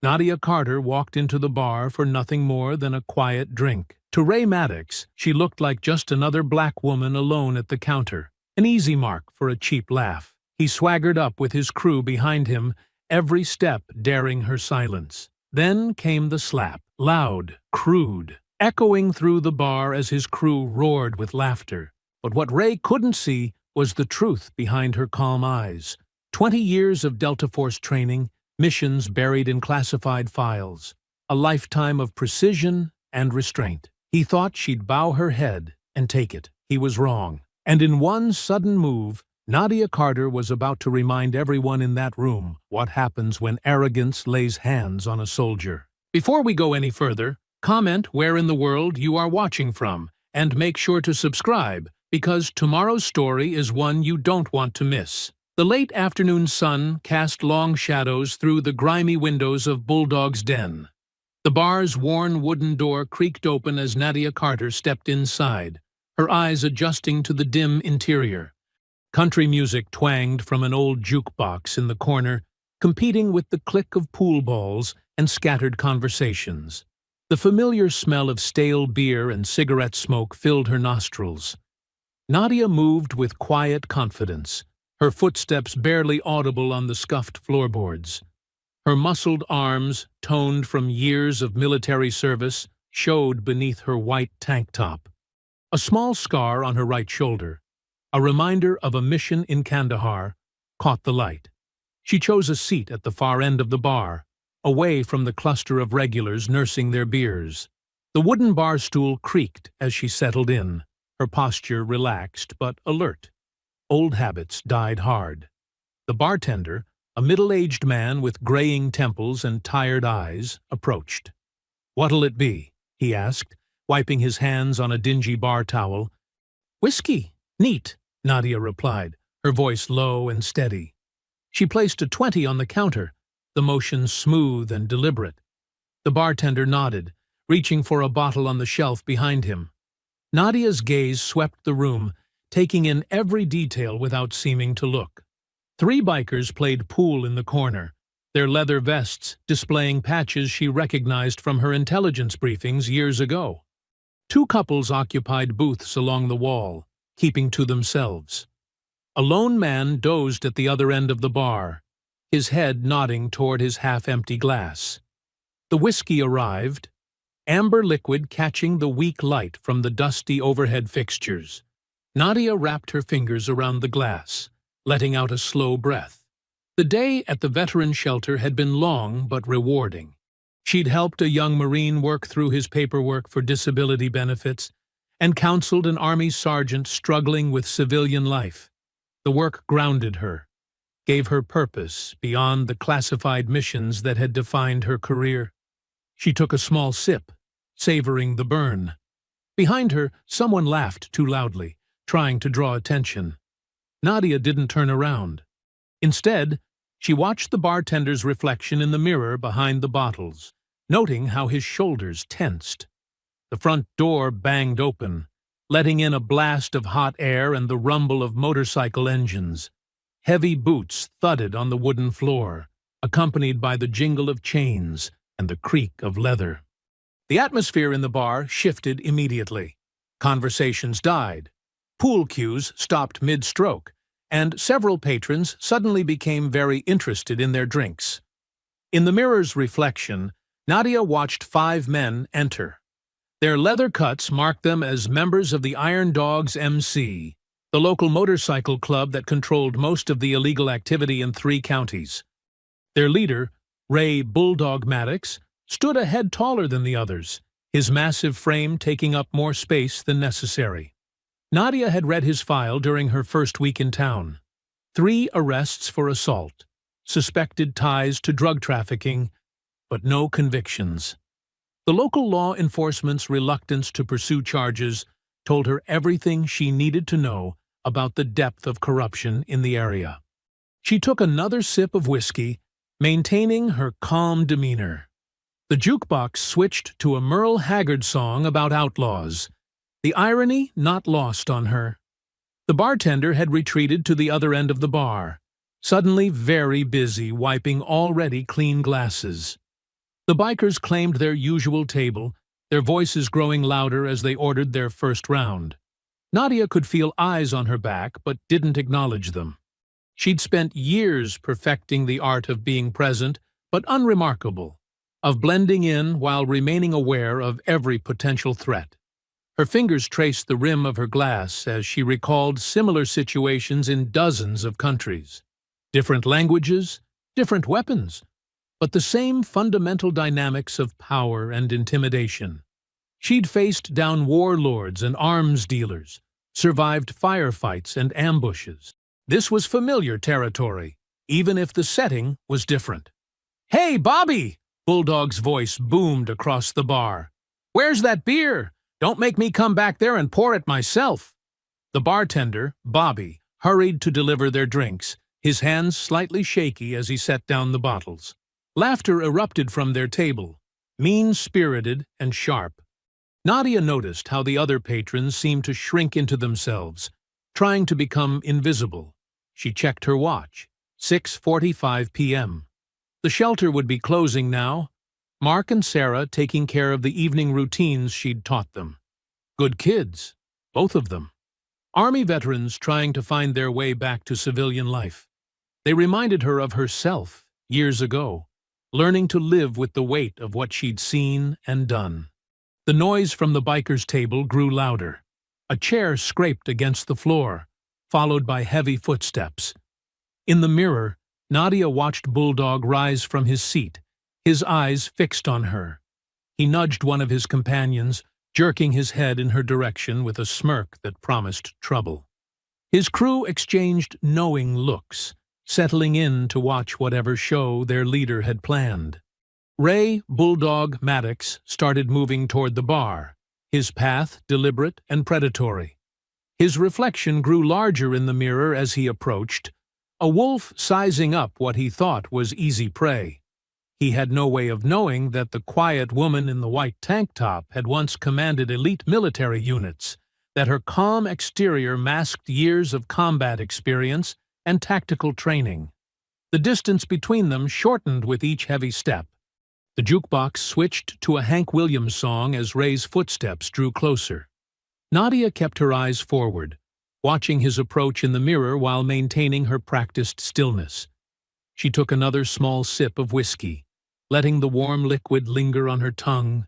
Nadia Carter walked into the bar for nothing more than a quiet drink. To Ray Maddox, she looked like just another black woman alone at the counter, an easy mark for a cheap laugh. He swaggered up with his crew behind him, every step daring her silence. Then came the slap, loud, crude, echoing through the bar as his crew roared with laughter. But what Ray couldn't see was the truth behind her calm eyes. 20 years of Delta Force training, missions buried in classified files, a lifetime of precision and restraint. He thought she'd bow her head and take it. He was wrong. And in one sudden move, Nadia Carter was about to remind everyone in that room what happens when arrogance lays hands on a soldier. Before we go any further, comment where in the world you are watching from, and make sure to subscribe, because tomorrow's story is one you don't want to miss. The late afternoon sun cast long shadows through the grimy windows of Bulldog's den. The bar's worn wooden door creaked open as Nadia Carter stepped inside, her eyes adjusting to the dim interior. Country music twanged from an old jukebox in the corner, competing with the click of pool balls and scattered conversations. The familiar smell of stale beer and cigarette smoke filled her nostrils. Nadia moved with quiet confidence, her footsteps barely audible on the scuffed floorboards. Her muscled arms, toned from years of military service, showed beneath her white tank top. A small scar on her right shoulder, a reminder of a mission in Kandahar, caught the light. She chose a seat at the far end of the bar, away from the cluster of regulars nursing their beers. The wooden bar stool creaked as she settled in, her posture relaxed but alert. Old habits died hard. The bartender, a middle-aged man with graying temples and tired eyes, approached. "What'll it be?" he asked, wiping his hands on a dingy bar towel. "Whiskey. Neat," Nadia replied, her voice low and steady. She placed a 20 on the counter, the motion smooth and deliberate. The bartender nodded, reaching for a bottle on the shelf behind him. Nadia's gaze swept the room, taking in every detail without seeming to look. 3 bikers played pool in the corner, their leather vests displaying patches she recognized from her intelligence briefings years ago. 2 couples occupied booths along the wall, keeping to themselves. A lone man dozed at the other end of the bar, his head nodding toward his half-empty glass. The whiskey arrived, amber liquid catching the weak light from the dusty overhead fixtures. Nadia wrapped her fingers around the glass, letting out a slow breath. The day at the veteran shelter had been long but rewarding. She'd helped a young Marine work through his paperwork for disability benefits and counseled an Army sergeant struggling with civilian life. The work grounded her, gave her purpose beyond the classified missions that had defined her career. She took a small sip, savoring the burn. Behind her, someone laughed too loudly, trying to draw attention. Nadia didn't turn around. Instead, she watched the bartender's reflection in the mirror behind the bottles, noting how his shoulders tensed. The front door banged open, letting in a blast of hot air and the rumble of motorcycle engines. Heavy boots thudded on the wooden floor, accompanied by the jingle of chains and the creak of leather. The atmosphere in the bar shifted immediately. Conversations died. Pool cues stopped mid-stroke, and several patrons suddenly became very interested in their drinks. In the mirror's reflection, Nadia watched 5 men enter. Their leather cuts marked them as members of the Iron Dogs MC, the local motorcycle club that controlled most of the illegal activity in 3 counties. Their leader, Ray "Bulldog" Maddox, stood a head taller than the others, his massive frame taking up more space than necessary. Nadia had read his file during her first week in town. 3 arrests for assault, suspected ties to drug trafficking, but no convictions. The local law enforcement's reluctance to pursue charges told her everything she needed to know about the depth of corruption in the area. She took another sip of whiskey, maintaining her calm demeanor. The jukebox switched to a Merle Haggard song about outlaws, the irony not lost on her. The bartender had retreated to the other end of the bar, suddenly very busy wiping already clean glasses. The bikers claimed their usual table, their voices growing louder as they ordered their first round. Nadia could feel eyes on her back, but didn't acknowledge them. She'd spent years perfecting the art of being present, but unremarkable, of blending in while remaining aware of every potential threat. Her fingers traced the rim of her glass as she recalled similar situations in dozens of countries. Different languages, different weapons, but the same fundamental dynamics of power and intimidation. She'd faced down warlords and arms dealers, survived firefights and ambushes. This was familiar territory, even if the setting was different. "Hey, Bobby!" Bulldog's voice boomed across the bar. "Where's that beer? Don't make me come back there and pour it myself." The bartender, Bobby, hurried to deliver their drinks, his hands slightly shaky as he set down the bottles. Laughter erupted from their table, mean-spirited and sharp. Nadia noticed how the other patrons seemed to shrink into themselves, trying to become invisible. She checked her watch. 6:45 p.m. The shelter would be closing now. Mark and Sarah taking care of the evening routines she'd taught them. Good kids, both of them. Army veterans trying to find their way back to civilian life. They reminded her of herself, years ago, learning to live with the weight of what she'd seen and done. The noise from the bikers' table grew louder. A chair scraped against the floor, followed by heavy footsteps. In the mirror, Nadia watched Bulldog rise from his seat, his eyes fixed on her. He nudged one of his companions, jerking his head in her direction with a smirk that promised trouble. His crew exchanged knowing looks, settling in to watch whatever show their leader had planned. Ray Bulldog Maddox started moving toward the bar, his path deliberate and predatory. His reflection grew larger in the mirror as he approached, a wolf sizing up what he thought was easy prey. He had no way of knowing that the quiet woman in the white tank top had once commanded elite military units, that her calm exterior masked years of combat experience and tactical training. The distance between them shortened with each heavy step. The jukebox switched to a Hank Williams song as Ray's footsteps drew closer. Nadia kept her eyes forward, watching his approach in the mirror while maintaining her practiced stillness. She took another small sip of whiskey, letting the warm liquid linger on her tongue.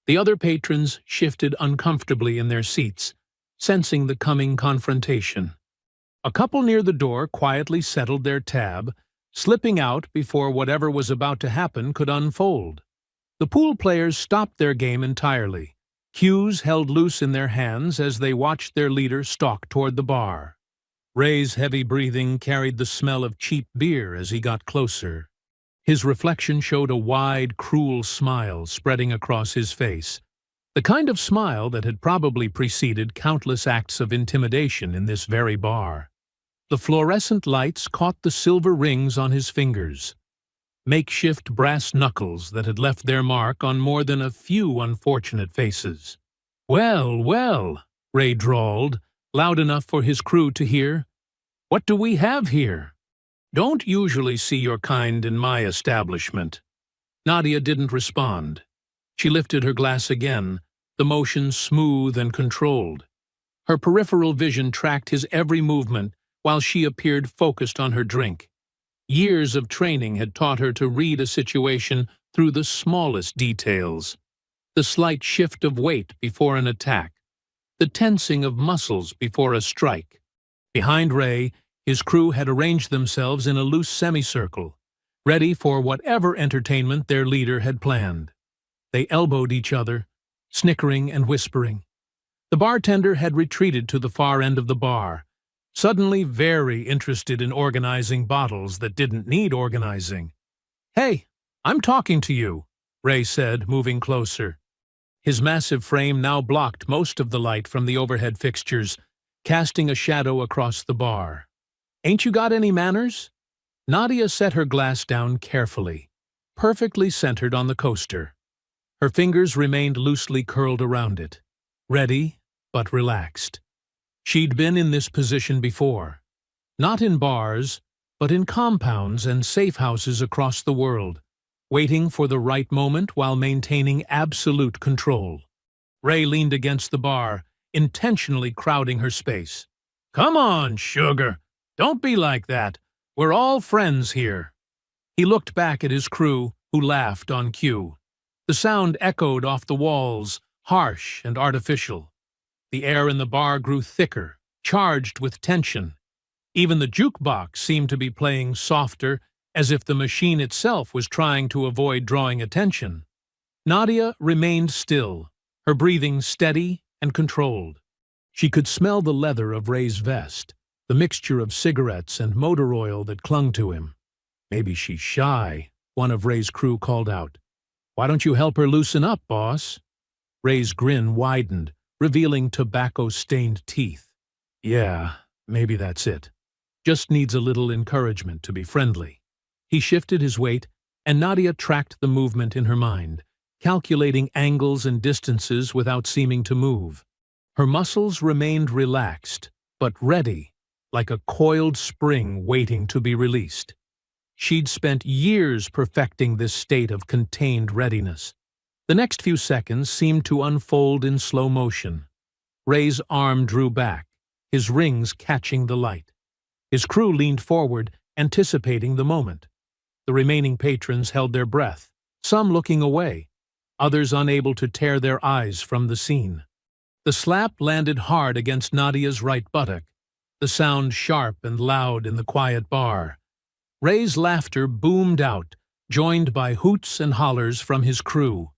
The other patrons shifted uncomfortably in their seats, sensing the coming confrontation. A couple near the door quietly settled their tab, slipping out before whatever was about to happen could unfold. The pool players stopped their game entirely, cues held loose in their hands as they watched their leader stalk toward the bar. Ray's heavy breathing carried the smell of cheap beer as he got closer. His reflection showed a wide, cruel smile spreading across his face, the kind of smile that had probably preceded countless acts of intimidation in this very bar. The fluorescent lights caught the silver rings on his fingers, makeshift brass knuckles that had left their mark on more than a few unfortunate faces. "Well, well," Ray drawled, loud enough for his crew to hear. "What do we have here? Don't usually see your kind in my establishment." Nadia didn't respond. She lifted her glass again, the motion smooth and controlled. Her peripheral vision tracked his every movement while she appeared focused on her drink. Years of training had taught her to read a situation through the smallest details. The slight shift of weight before an attack, the tensing of muscles before a strike. Behind Ray, his crew had arranged themselves in a loose semicircle, ready for whatever entertainment their leader had planned. They elbowed each other, snickering and whispering. The bartender had retreated to the far end of the bar, suddenly very interested in organizing bottles that didn't need organizing. "Hey, I'm talking to you," Ray said, moving closer. His massive frame now blocked most of the light from the overhead fixtures, casting a shadow across the bar. "Ain't you got any manners?" Nadia set her glass down carefully, perfectly centered on the coaster. Her fingers remained loosely curled around it, ready but relaxed. She'd been in this position before, not in bars, but in compounds and safe houses across the world, waiting for the right moment while maintaining absolute control. Ray leaned against the bar, intentionally crowding her space. "Come on, sugar. Don't be like that. We're all friends here." He looked back at his crew, who laughed on cue. The sound echoed off the walls, harsh and artificial. The air in the bar grew thicker, charged with tension. Even the jukebox seemed to be playing softer, as if the machine itself was trying to avoid drawing attention. Nadia remained still, her breathing steady and controlled. She could smell the leather of Ray's vest, the mixture of cigarettes and motor oil that clung to him. "Maybe she's shy," one of Ray's crew called out. "Why don't you help her loosen up, boss?" Ray's grin widened, revealing tobacco-stained teeth. "Yeah, maybe that's it. Just needs a little encouragement to be friendly." He shifted his weight, and Nadia tracked the movement in her mind, calculating angles and distances without seeming to move. Her muscles remained relaxed, but ready, like a coiled spring waiting to be released. She'd spent years perfecting this state of contained readiness. The next few seconds seemed to unfold in slow motion. Ray's arm drew back, his rings catching the light. His crew leaned forward, anticipating the moment. The remaining patrons held their breath, some looking away, others unable to tear their eyes from the scene. The slap landed hard against Nadia's right buttock, the sound sharp and loud in the quiet bar. Ray's laughter boomed out, joined by hoots and hollers from his crew.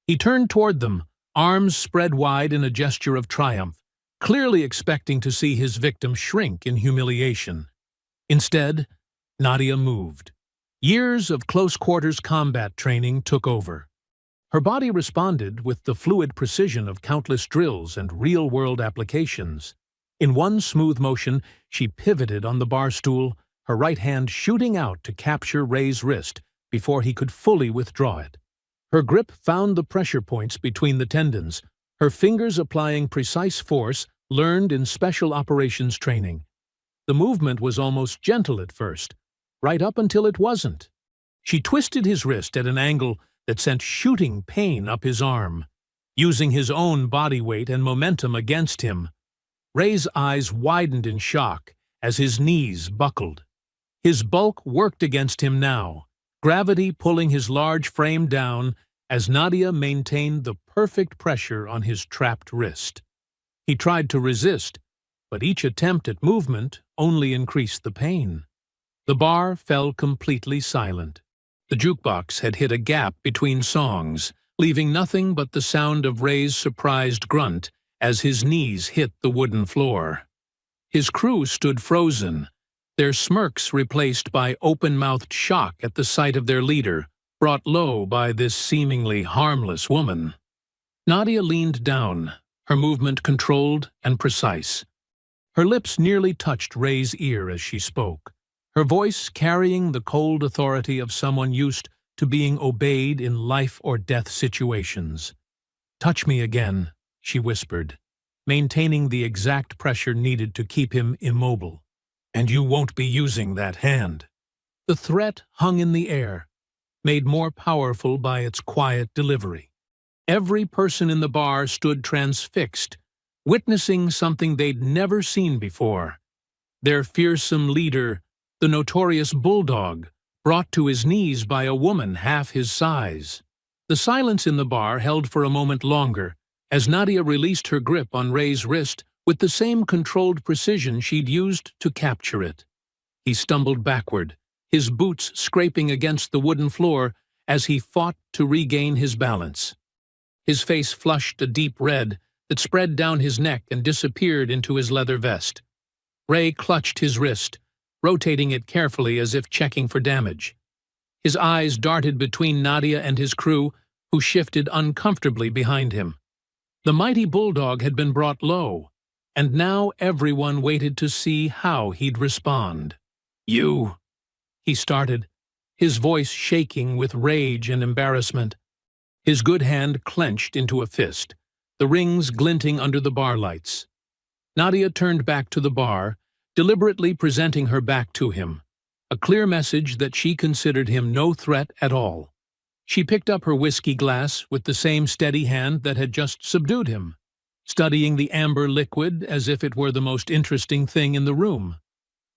He turned toward them, arms spread wide in a gesture of triumph, clearly expecting to see his victim shrink in humiliation. Instead, Nadia moved. Years of close-quarters combat training took over. Her body responded with the fluid precision of countless drills and real-world applications. In one smooth motion, she pivoted on the bar stool, her right hand shooting out to capture Ray's wrist before he could fully withdraw it. Her grip found the pressure points between the tendons, her fingers applying precise force learned in special operations training. The movement was almost gentle at first, right up until it wasn't. She twisted his wrist at an angle that sent shooting pain up his arm, using his own body weight and momentum against him. Ray's eyes widened in shock as his knees buckled. His bulk worked against him now, gravity pulling his large frame down as Nadia maintained the perfect pressure on his trapped wrist. He tried to resist, but each attempt at movement only increased the pain. The bar fell completely silent. The jukebox had hit a gap between songs, leaving nothing but the sound of Ray's surprised grunt as his knees hit the wooden floor. His crew stood frozen, their smirks replaced by open-mouthed shock at the sight of their leader, brought low by this seemingly harmless woman. Nadia leaned down, her movement controlled and precise. Her lips nearly touched Ray's ear as she spoke, her voice carrying the cold authority of someone used to being obeyed in life-or-death situations. "Touch me again," she whispered, maintaining the exact pressure needed to keep him immobile. "And you won't be using that hand." The threat hung in the air, made more powerful by its quiet delivery. Every person in the bar stood transfixed, witnessing something they'd never seen before. Their fearsome leader, the notorious bulldog, brought to his knees by a woman half his size. The silence in the bar held for a moment longer, as Nadia released her grip on Ray's wrist with the same controlled precision she'd used to capture it. He stumbled backward, his boots scraping against the wooden floor as he fought to regain his balance. His face flushed a deep red that spread down his neck and disappeared into his leather vest. Ray clutched his wrist, rotating it carefully as if checking for damage. His eyes darted between Nadia and his crew, who shifted uncomfortably behind him. The mighty bulldog had been brought low, and now everyone waited to see how he'd respond. "You," he started, his voice shaking with rage and embarrassment. His good hand clenched into a fist, the rings glinting under the bar lights. Nadia turned back to the bar, deliberately presenting her back to him, a clear message that she considered him no threat at all. She picked up her whiskey glass with the same steady hand that had just subdued him, studying the amber liquid as if it were the most interesting thing in the room.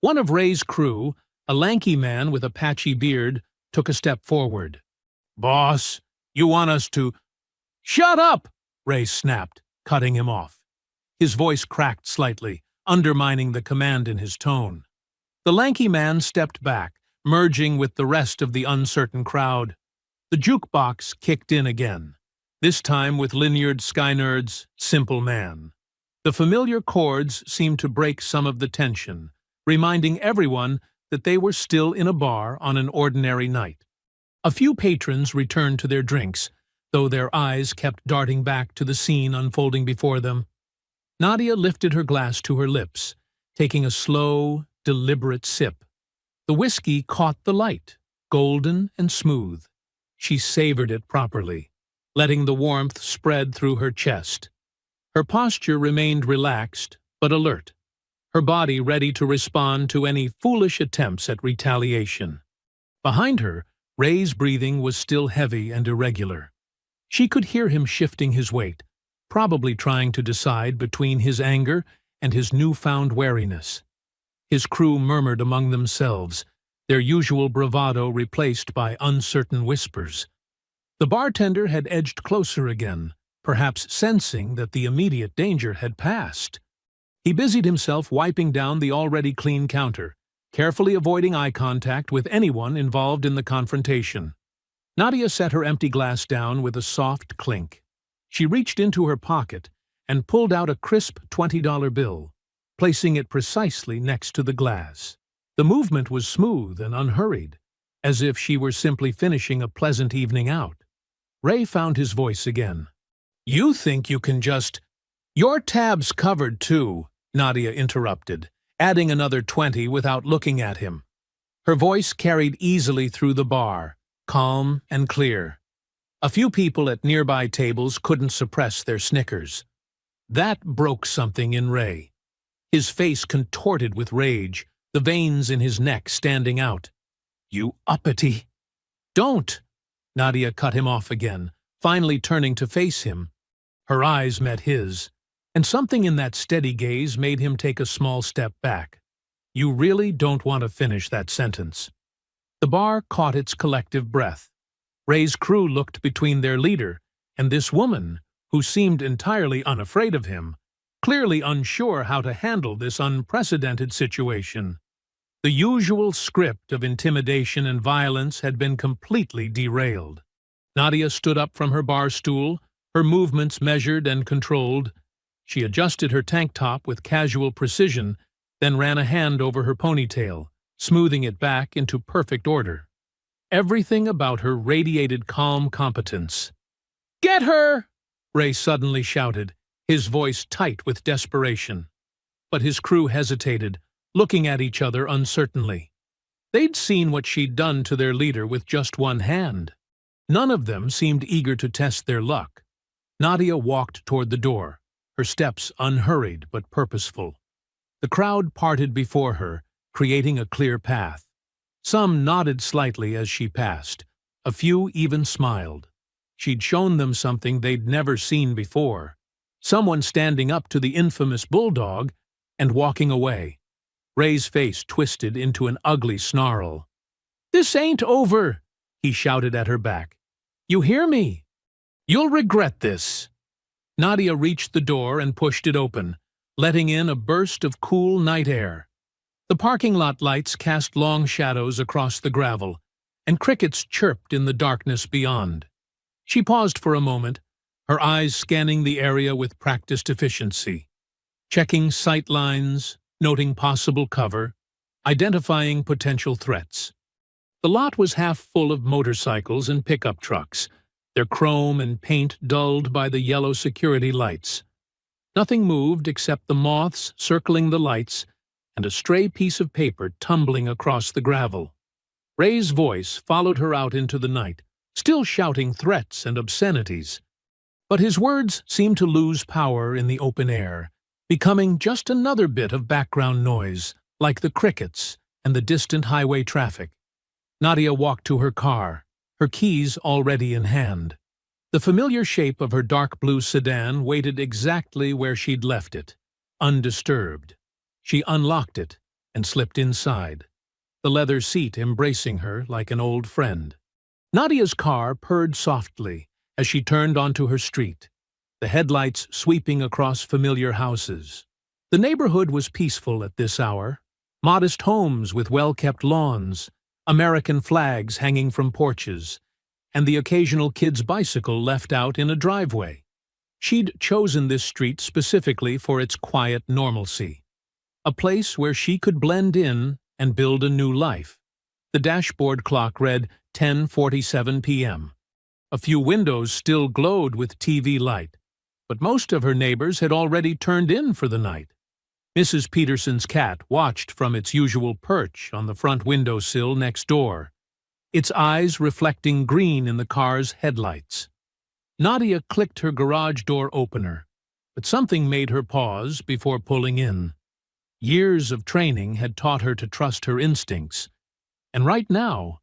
One of Ray's crew, a lanky man with a patchy beard, took a step forward. "Boss, you want us to—" "Shut up!" Ray snapped, cutting him off. His voice cracked slightly, undermining the command in his tone. The lanky man stepped back, merging with the rest of the uncertain crowd. The jukebox kicked in again, this time with Lynyrd Skynyrd's Simple Man. The familiar chords seemed to break some of the tension, reminding everyone that they were still in a bar on an ordinary night. A few patrons returned to their drinks, though their eyes kept darting back to the scene unfolding before them. Nadia lifted her glass to her lips, taking a slow, deliberate sip. The whiskey caught the light, golden and smooth. She savored it properly, letting the warmth spread through her chest. Her posture remained relaxed but alert, her body ready to respond to any foolish attempts at retaliation. Behind her, Ray's breathing was still heavy and irregular. She could hear him shifting his weight, probably trying to decide between his anger and his newfound wariness. His crew murmured among themselves, their usual bravado replaced by uncertain whispers. The bartender had edged closer again, perhaps sensing that the immediate danger had passed. He busied himself wiping down the already clean counter, carefully avoiding eye contact with anyone involved in the confrontation. Nadia set her empty glass down with a soft clink. She reached into her pocket and pulled out a crisp $20 bill, placing it precisely next to the glass. The movement was smooth and unhurried, as if she were simply finishing a pleasant evening out. Ray found his voice again. "You think you can just—" "Your tab's covered, too," Nadia interrupted, adding another 20 without looking at him. Her voice carried easily through the bar, calm and clear. A few people at nearby tables couldn't suppress their snickers. That broke something in Ray. His face contorted with rage, the veins in his neck standing out. "You uppity—" "Don't!" Nadia cut him off again, finally turning to face him. Her eyes met his, and something in that steady gaze made him take a small step back. "You really don't want to finish that sentence." The bar caught its collective breath. Ray's crew looked between their leader and this woman, who seemed entirely unafraid of him, clearly unsure how to handle this unprecedented situation. The usual script of intimidation and violence had been completely derailed. Nadia stood up from her bar stool, her movements measured and controlled. She adjusted her tank top with casual precision, then ran a hand over her ponytail, smoothing it back into perfect order. Everything about her radiated calm competence. "Get her!" Ray suddenly shouted, his voice tight with desperation. But his crew hesitated, looking at each other uncertainly. They'd seen what she'd done to their leader with just one hand. None of them seemed eager to test their luck. Nadia walked toward the door, her steps unhurried but purposeful. The crowd parted before her, creating a clear path. Some nodded slightly as she passed. A few even smiled. She'd shown them something they'd never seen before. Someone standing up to the infamous bulldog and walking away. Ray's face twisted into an ugly snarl. "This ain't over," he shouted at her back. "You hear me? You'll regret this." Nadia reached the door and pushed it open, letting in a burst of cool night air. The parking lot lights cast long shadows across the gravel, and crickets chirped in the darkness beyond. She paused for a moment, her eyes scanning the area with practiced efficiency, checking sight lines, noting possible cover, identifying potential threats. The lot was half full of motorcycles and pickup trucks, their chrome and paint dulled by the yellow security lights. Nothing moved except the moths circling the lights and a stray piece of paper tumbling across the gravel. Ray's voice followed her out into the night, still shouting threats and obscenities. But his words seemed to lose power in the open air, becoming just another bit of background noise, like the crickets and the distant highway traffic. Nadia walked to her car, her keys already in hand. The familiar shape of her dark blue sedan waited exactly where she'd left it, undisturbed. She unlocked it and slipped inside, the leather seat embracing her like an old friend. Nadia's car purred softly as she turned onto her street, the headlights sweeping across familiar houses. The neighborhood was peaceful at this hour. Modest homes with well-kept lawns, American flags hanging from porches, and the occasional kid's bicycle left out in a driveway. She'd chosen this street specifically for its quiet normalcy, a place where she could blend in and build a new life. The dashboard clock read 10:47 p.m. A few windows still glowed with TV light, but most of her neighbors had already turned in for the night. Mrs. Peterson's cat watched from its usual perch on the front windowsill next door, its eyes reflecting green in the car's headlights. Nadia clicked her garage door opener, but something made her pause before pulling in. Years of training had taught her to trust her instincts, and right now,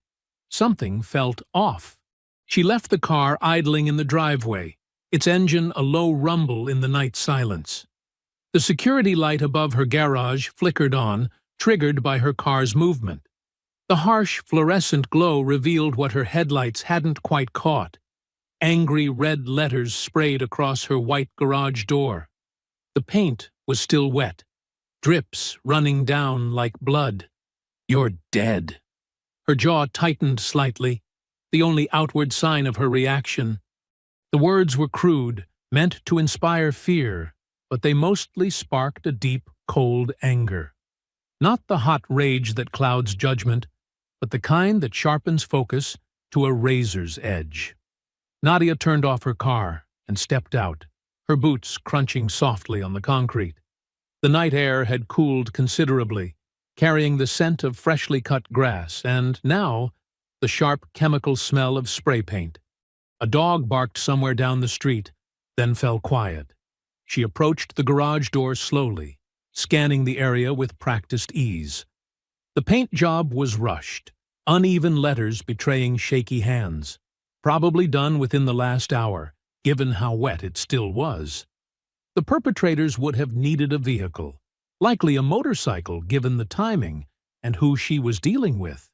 something felt off. She left the car idling in the driveway, its engine a low rumble in the night silence. The security light above her garage flickered on, triggered by her car's movement. The harsh, fluorescent glow revealed what her headlights hadn't quite caught. Angry red letters sprayed across her white garage door. The paint was still wet, drips running down like blood. "You're dead." Her jaw tightened slightly, the only outward sign of her reaction. The words were crude, meant to inspire fear, but they mostly sparked a deep, cold anger. Not the hot rage that clouds judgment, but the kind that sharpens focus to a razor's edge. Nadia turned off her car and stepped out, her boots crunching softly on the concrete. The night air had cooled considerably, carrying the scent of freshly cut grass and, now, the sharp chemical smell of spray paint. A dog barked somewhere down the street, then fell quiet. She approached the garage door slowly, scanning the area with practiced ease. The paint job was rushed, uneven letters betraying shaky hands, probably done within the last hour, given how wet it still was. The perpetrators would have needed a vehicle, likely a motorcycle given the timing and who she was dealing with.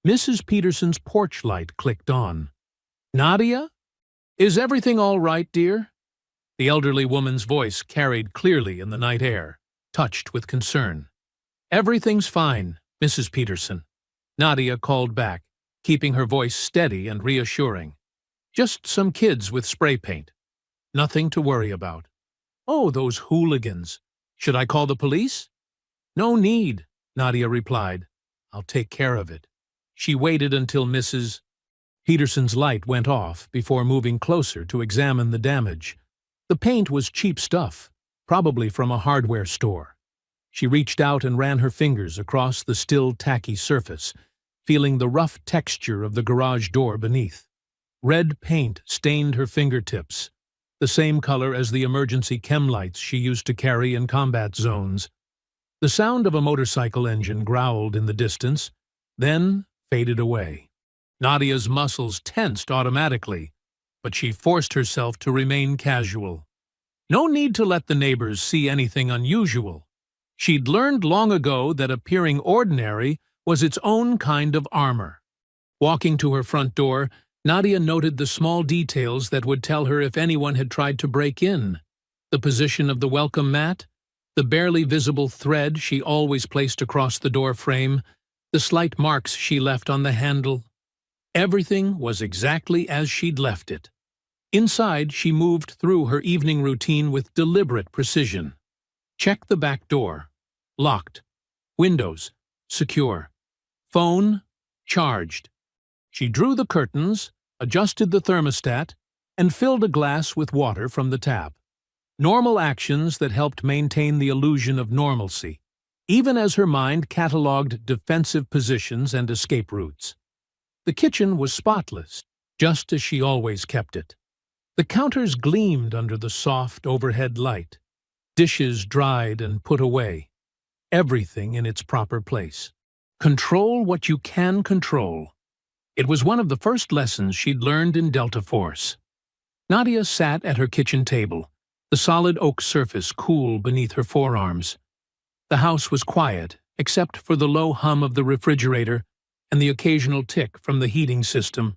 Mrs. Peterson's porch light clicked on. "Nadia? Is everything all right, dear?" The elderly woman's voice carried clearly in the night air, touched with concern. "Everything's fine, Mrs. Peterson," Nadia called back, keeping her voice steady and reassuring. "Just some kids with spray paint. Nothing to worry about." "Oh, those hooligans. Should I call the police?" "No need," Nadia replied. "I'll take care of it." She waited until Mrs. Peterson's light went off before moving closer to examine the damage. The paint was cheap stuff, probably from a hardware store. She reached out and ran her fingers across the still tacky surface, feeling the rough texture of the garage door beneath. Red paint stained her fingertips, the same color as the emergency chem lights she used to carry in combat zones. The sound of a motorcycle engine growled in the distance, then faded away. Nadia's muscles tensed automatically, but she forced herself to remain casual. No need to let the neighbors see anything unusual. She'd learned long ago that appearing ordinary was its own kind of armor. Walking to her front door, Nadia noted the small details that would tell her if anyone had tried to break in. The position of the welcome mat, the barely visible thread she always placed across the door frame, the slight marks she left on the handle. Everything was exactly as she'd left it. Inside, she moved through her evening routine with deliberate precision. Check the back door. Locked. Windows. Secure. Phone. Charged. She drew the curtains, adjusted the thermostat, and filled a glass with water from the tap. Normal actions that helped maintain the illusion of normalcy, even as her mind catalogued defensive positions and escape routes. The kitchen was spotless, just as she always kept it. The counters gleamed under the soft overhead light, dishes dried and put away, everything in its proper place. Control what you can control. It was one of the first lessons she'd learned in Delta Force. Nadia sat at her kitchen table, the solid oak surface cool beneath her forearms. The house was quiet, except for the low hum of the refrigerator and the occasional tick from the heating system.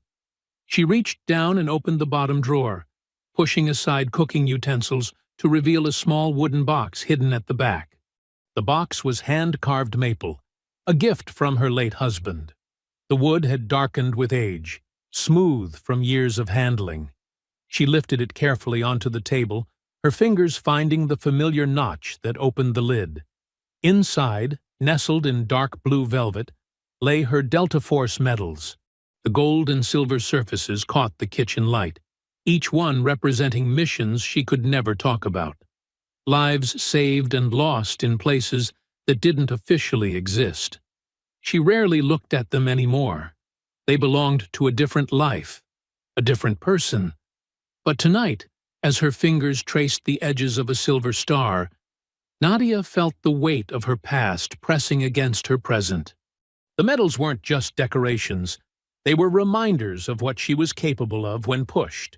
She reached down and opened the bottom drawer, pushing aside cooking utensils to reveal a small wooden box hidden at the back. The box was hand-carved maple, a gift from her late husband. The wood had darkened with age, smooth from years of handling. She lifted it carefully onto the table, her fingers finding the familiar notch that opened the lid. Inside, nestled in dark blue velvet, lay her Delta Force medals. The gold and silver surfaces caught the kitchen light, each one representing missions she could never talk about. Lives saved and lost in places that didn't officially exist. She rarely looked at them anymore. They belonged to a different life, a different person. But tonight, as her fingers traced the edges of a silver star, Nadia felt the weight of her past pressing against her present. The medals weren't just decorations. They were reminders of what she was capable of when pushed.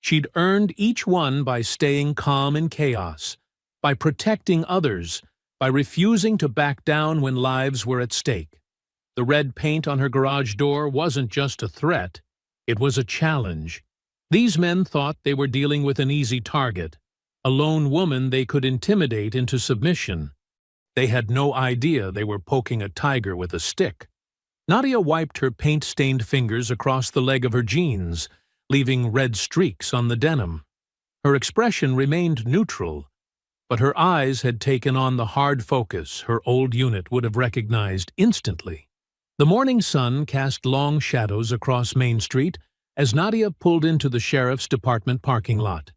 She'd earned each one by staying calm in chaos, by protecting others, by refusing to back down when lives were at stake. The red paint on her garage door wasn't just a threat, it was a challenge. These men thought they were dealing with an easy target, a lone woman they could intimidate into submission. They had no idea they were poking a tiger with a stick. Nadia wiped her paint-stained fingers across the leg of her jeans, leaving red streaks on the denim. Her expression remained neutral, but her eyes had taken on the hard focus her old unit would have recognized instantly. The morning sun cast long shadows across Main Street as Nadia pulled into the sheriff's department parking lot.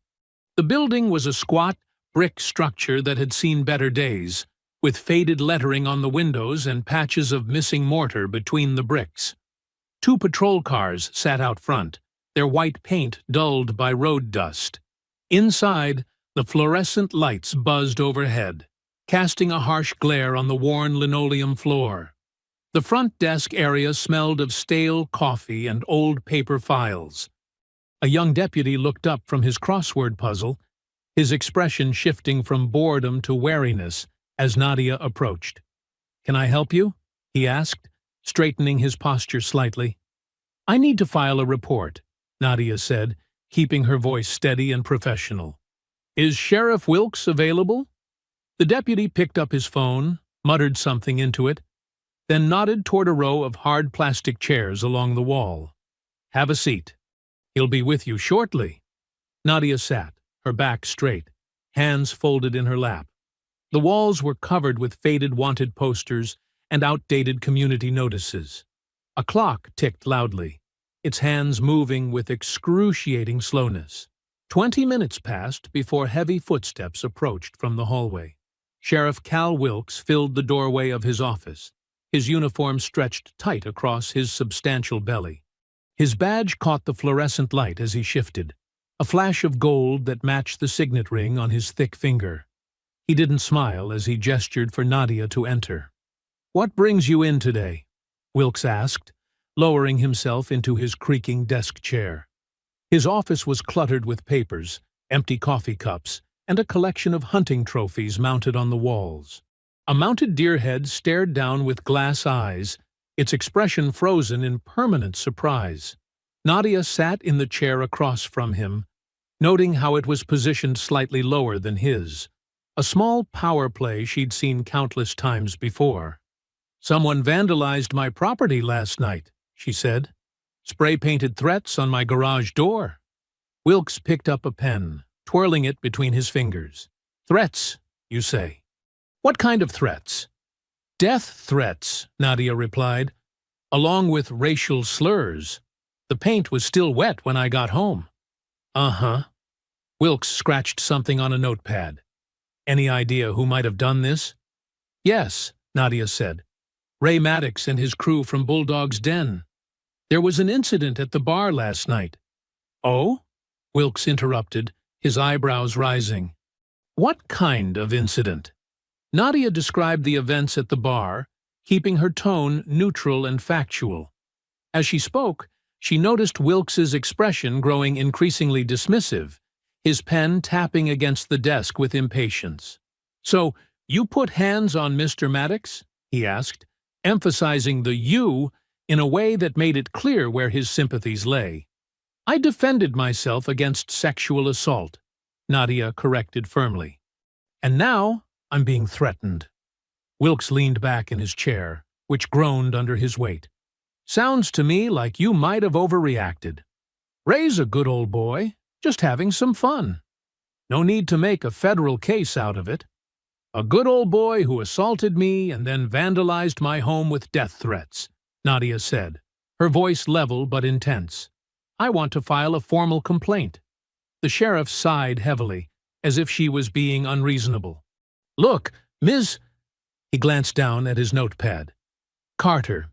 The building was a squat, brick structure that had seen better days, with faded lettering on the windows and patches of missing mortar between the bricks. 2 patrol cars sat out front, their white paint dulled by road dust. Inside, the fluorescent lights buzzed overhead, casting a harsh glare on the worn linoleum floor. The front desk area smelled of stale coffee and old paper files. A young deputy looked up from his crossword puzzle, his expression shifting from boredom to wariness as Nadia approached. "Can I help you?" he asked, straightening his posture slightly. "I need to file a report," Nadia said, keeping her voice steady and professional. "Is Sheriff Wilkes available?" The deputy picked up his phone, muttered something into it, then nodded toward a row of hard plastic chairs along the wall. "Have a seat. He'll be with you shortly." Nadia sat, her back straight, hands folded in her lap. The walls were covered with faded wanted posters and outdated community notices. A clock ticked loudly, its hands moving with excruciating slowness. 20 minutes passed before heavy footsteps approached from the hallway. Sheriff Cal Wilkes filled the doorway of his office, his uniform stretched tight across his substantial belly. His badge caught the fluorescent light as he shifted, a flash of gold that matched the signet ring on his thick finger. He didn't smile as he gestured for Nadia to enter. "What brings you in today?" Wilkes asked, lowering himself into his creaking desk chair. His office was cluttered with papers, empty coffee cups, and a collection of hunting trophies mounted on the walls. A mounted deer head stared down with glass eyes, its expression frozen in permanent surprise. Nadia sat in the chair across from him, noting how it was positioned slightly lower than his, a small power play she'd seen countless times before. "Someone vandalized my property last night," she said. "Spray-painted threats on my garage door." Wilkes picked up a pen, twirling it between his fingers. "Threats, you say? What kind of threats?" "Death threats," Nadia replied, "along with racial slurs. The paint was still wet when I got home." "Uh-huh." Wilkes scratched something on a notepad. "Any idea who might have done this?" "Yes," Nadia said. "Ray Maddox and his crew from Bulldog's Den. There was an incident at the bar last night." "Oh?" Wilkes interrupted, his eyebrows rising. "What kind of incident?" Nadia described the events at the bar, keeping her tone neutral and factual. As she spoke, she noticed Wilkes's expression growing increasingly dismissive, his pen tapping against the desk with impatience. "So, you put hands on Mr. Maddox?" he asked, emphasizing the "you" in a way that made it clear where his sympathies lay. "I defended myself against sexual assault," Nadia corrected firmly. "And now I'm being threatened." Wilkes leaned back in his chair, which groaned under his weight. "Sounds to me like you might have overreacted. Ray's a good old boy, just having some fun. No need to make a federal case out of it. A good old boy who assaulted me and then vandalized my home with death threats," Nadia said, her voice level but intense. "I want to file a formal complaint." The sheriff sighed heavily, as if she was being unreasonable. "Look, Ms." He glanced down at his notepad. "Carter,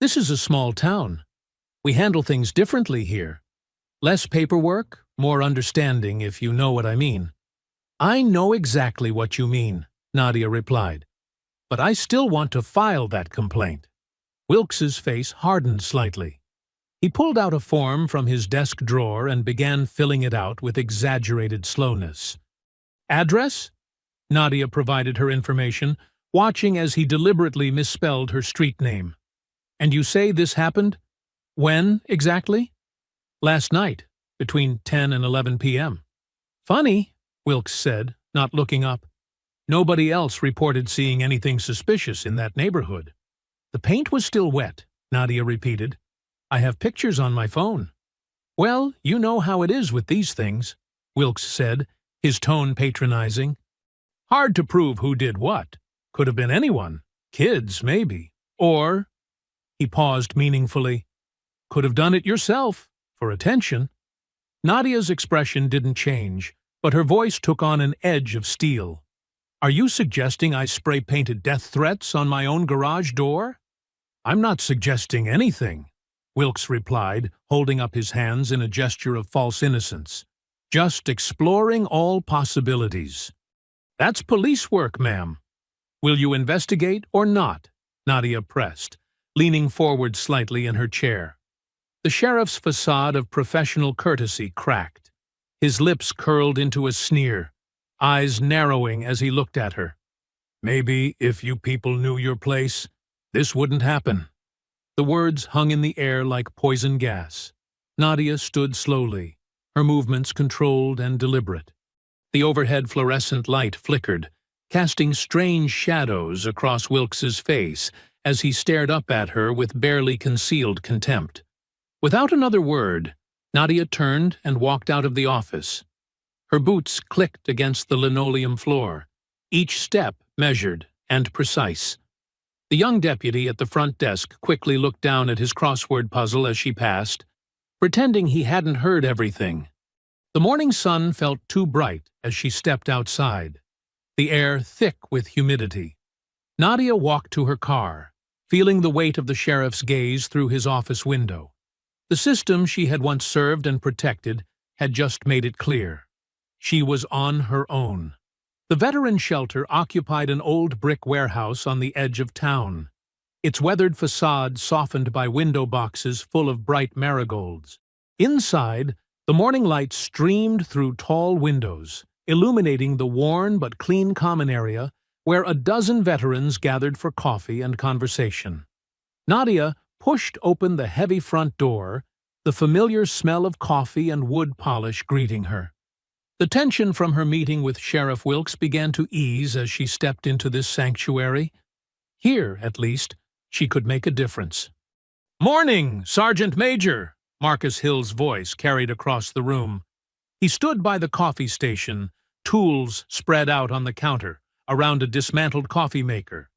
this is a small town. We handle things differently here. Less paperwork, more understanding, if you know what I mean." "I know exactly what you mean," Nadia replied. "But I still want to file that complaint." Wilkes's face hardened slightly. He pulled out a form from his desk drawer and began filling it out with exaggerated slowness. "Address?" Nadia provided her information, watching as he deliberately misspelled her street name. "And you say this happened? When, exactly?" "Last night, between 10 and 11 p.m. "Funny," Wilkes said, not looking up. "Nobody else reported seeing anything suspicious in that neighborhood." "The paint was still wet," Nadia repeated. "I have pictures on my phone." "Well, you know how it is with these things," Wilkes said, his tone patronizing. "Hard to prove who did what. Could have been anyone. Kids, maybe. Or," he paused meaningfully, "could have done it yourself, for attention." Nadia's expression didn't change, but her voice took on an edge of steel. "Are you suggesting I spray-painted death threats on my own garage door?" "I'm not suggesting anything," Wilkes replied, holding up his hands in a gesture of false innocence. "Just exploring all possibilities." "That's police work, ma'am." "Will you investigate or not?" Nadia pressed, leaning forward slightly in her chair. The sheriff's facade of professional courtesy cracked. His lips curled into a sneer, eyes narrowing as he looked at her. "Maybe if you people knew your place, this wouldn't happen." The words hung in the air like poison gas. Nadia stood slowly, her movements controlled and deliberate. The overhead fluorescent light flickered, casting strange shadows across Wilkes's face as he stared up at her with barely concealed contempt. Without another word, Nadia turned and walked out of the office. Her boots clicked against the linoleum floor, each step measured and precise. The young deputy at the front desk quickly looked down at his crossword puzzle as she passed, pretending he hadn't heard everything. The morning sun felt too bright as she stepped outside, the air thick with humidity. Nadia walked to her car, feeling the weight of the sheriff's gaze through his office window. The system she had once served and protected had just made it clear. She was on her own. The veteran shelter occupied an old brick warehouse on the edge of town, its weathered facade softened by window boxes full of bright marigolds. Inside, the morning light streamed through tall windows, illuminating the worn but clean common area where a dozen veterans gathered for coffee and conversation. Nadia pushed open the heavy front door, the familiar smell of coffee and wood polish greeting her. The tension from her meeting with Sheriff Wilkes began to ease as she stepped into this sanctuary. Here, at least, she could make a difference. "Morning, Sergeant Major!" Marcus Hill's voice carried across the room. He stood by the coffee station, tools spread out on the counter, around a dismantled coffee maker.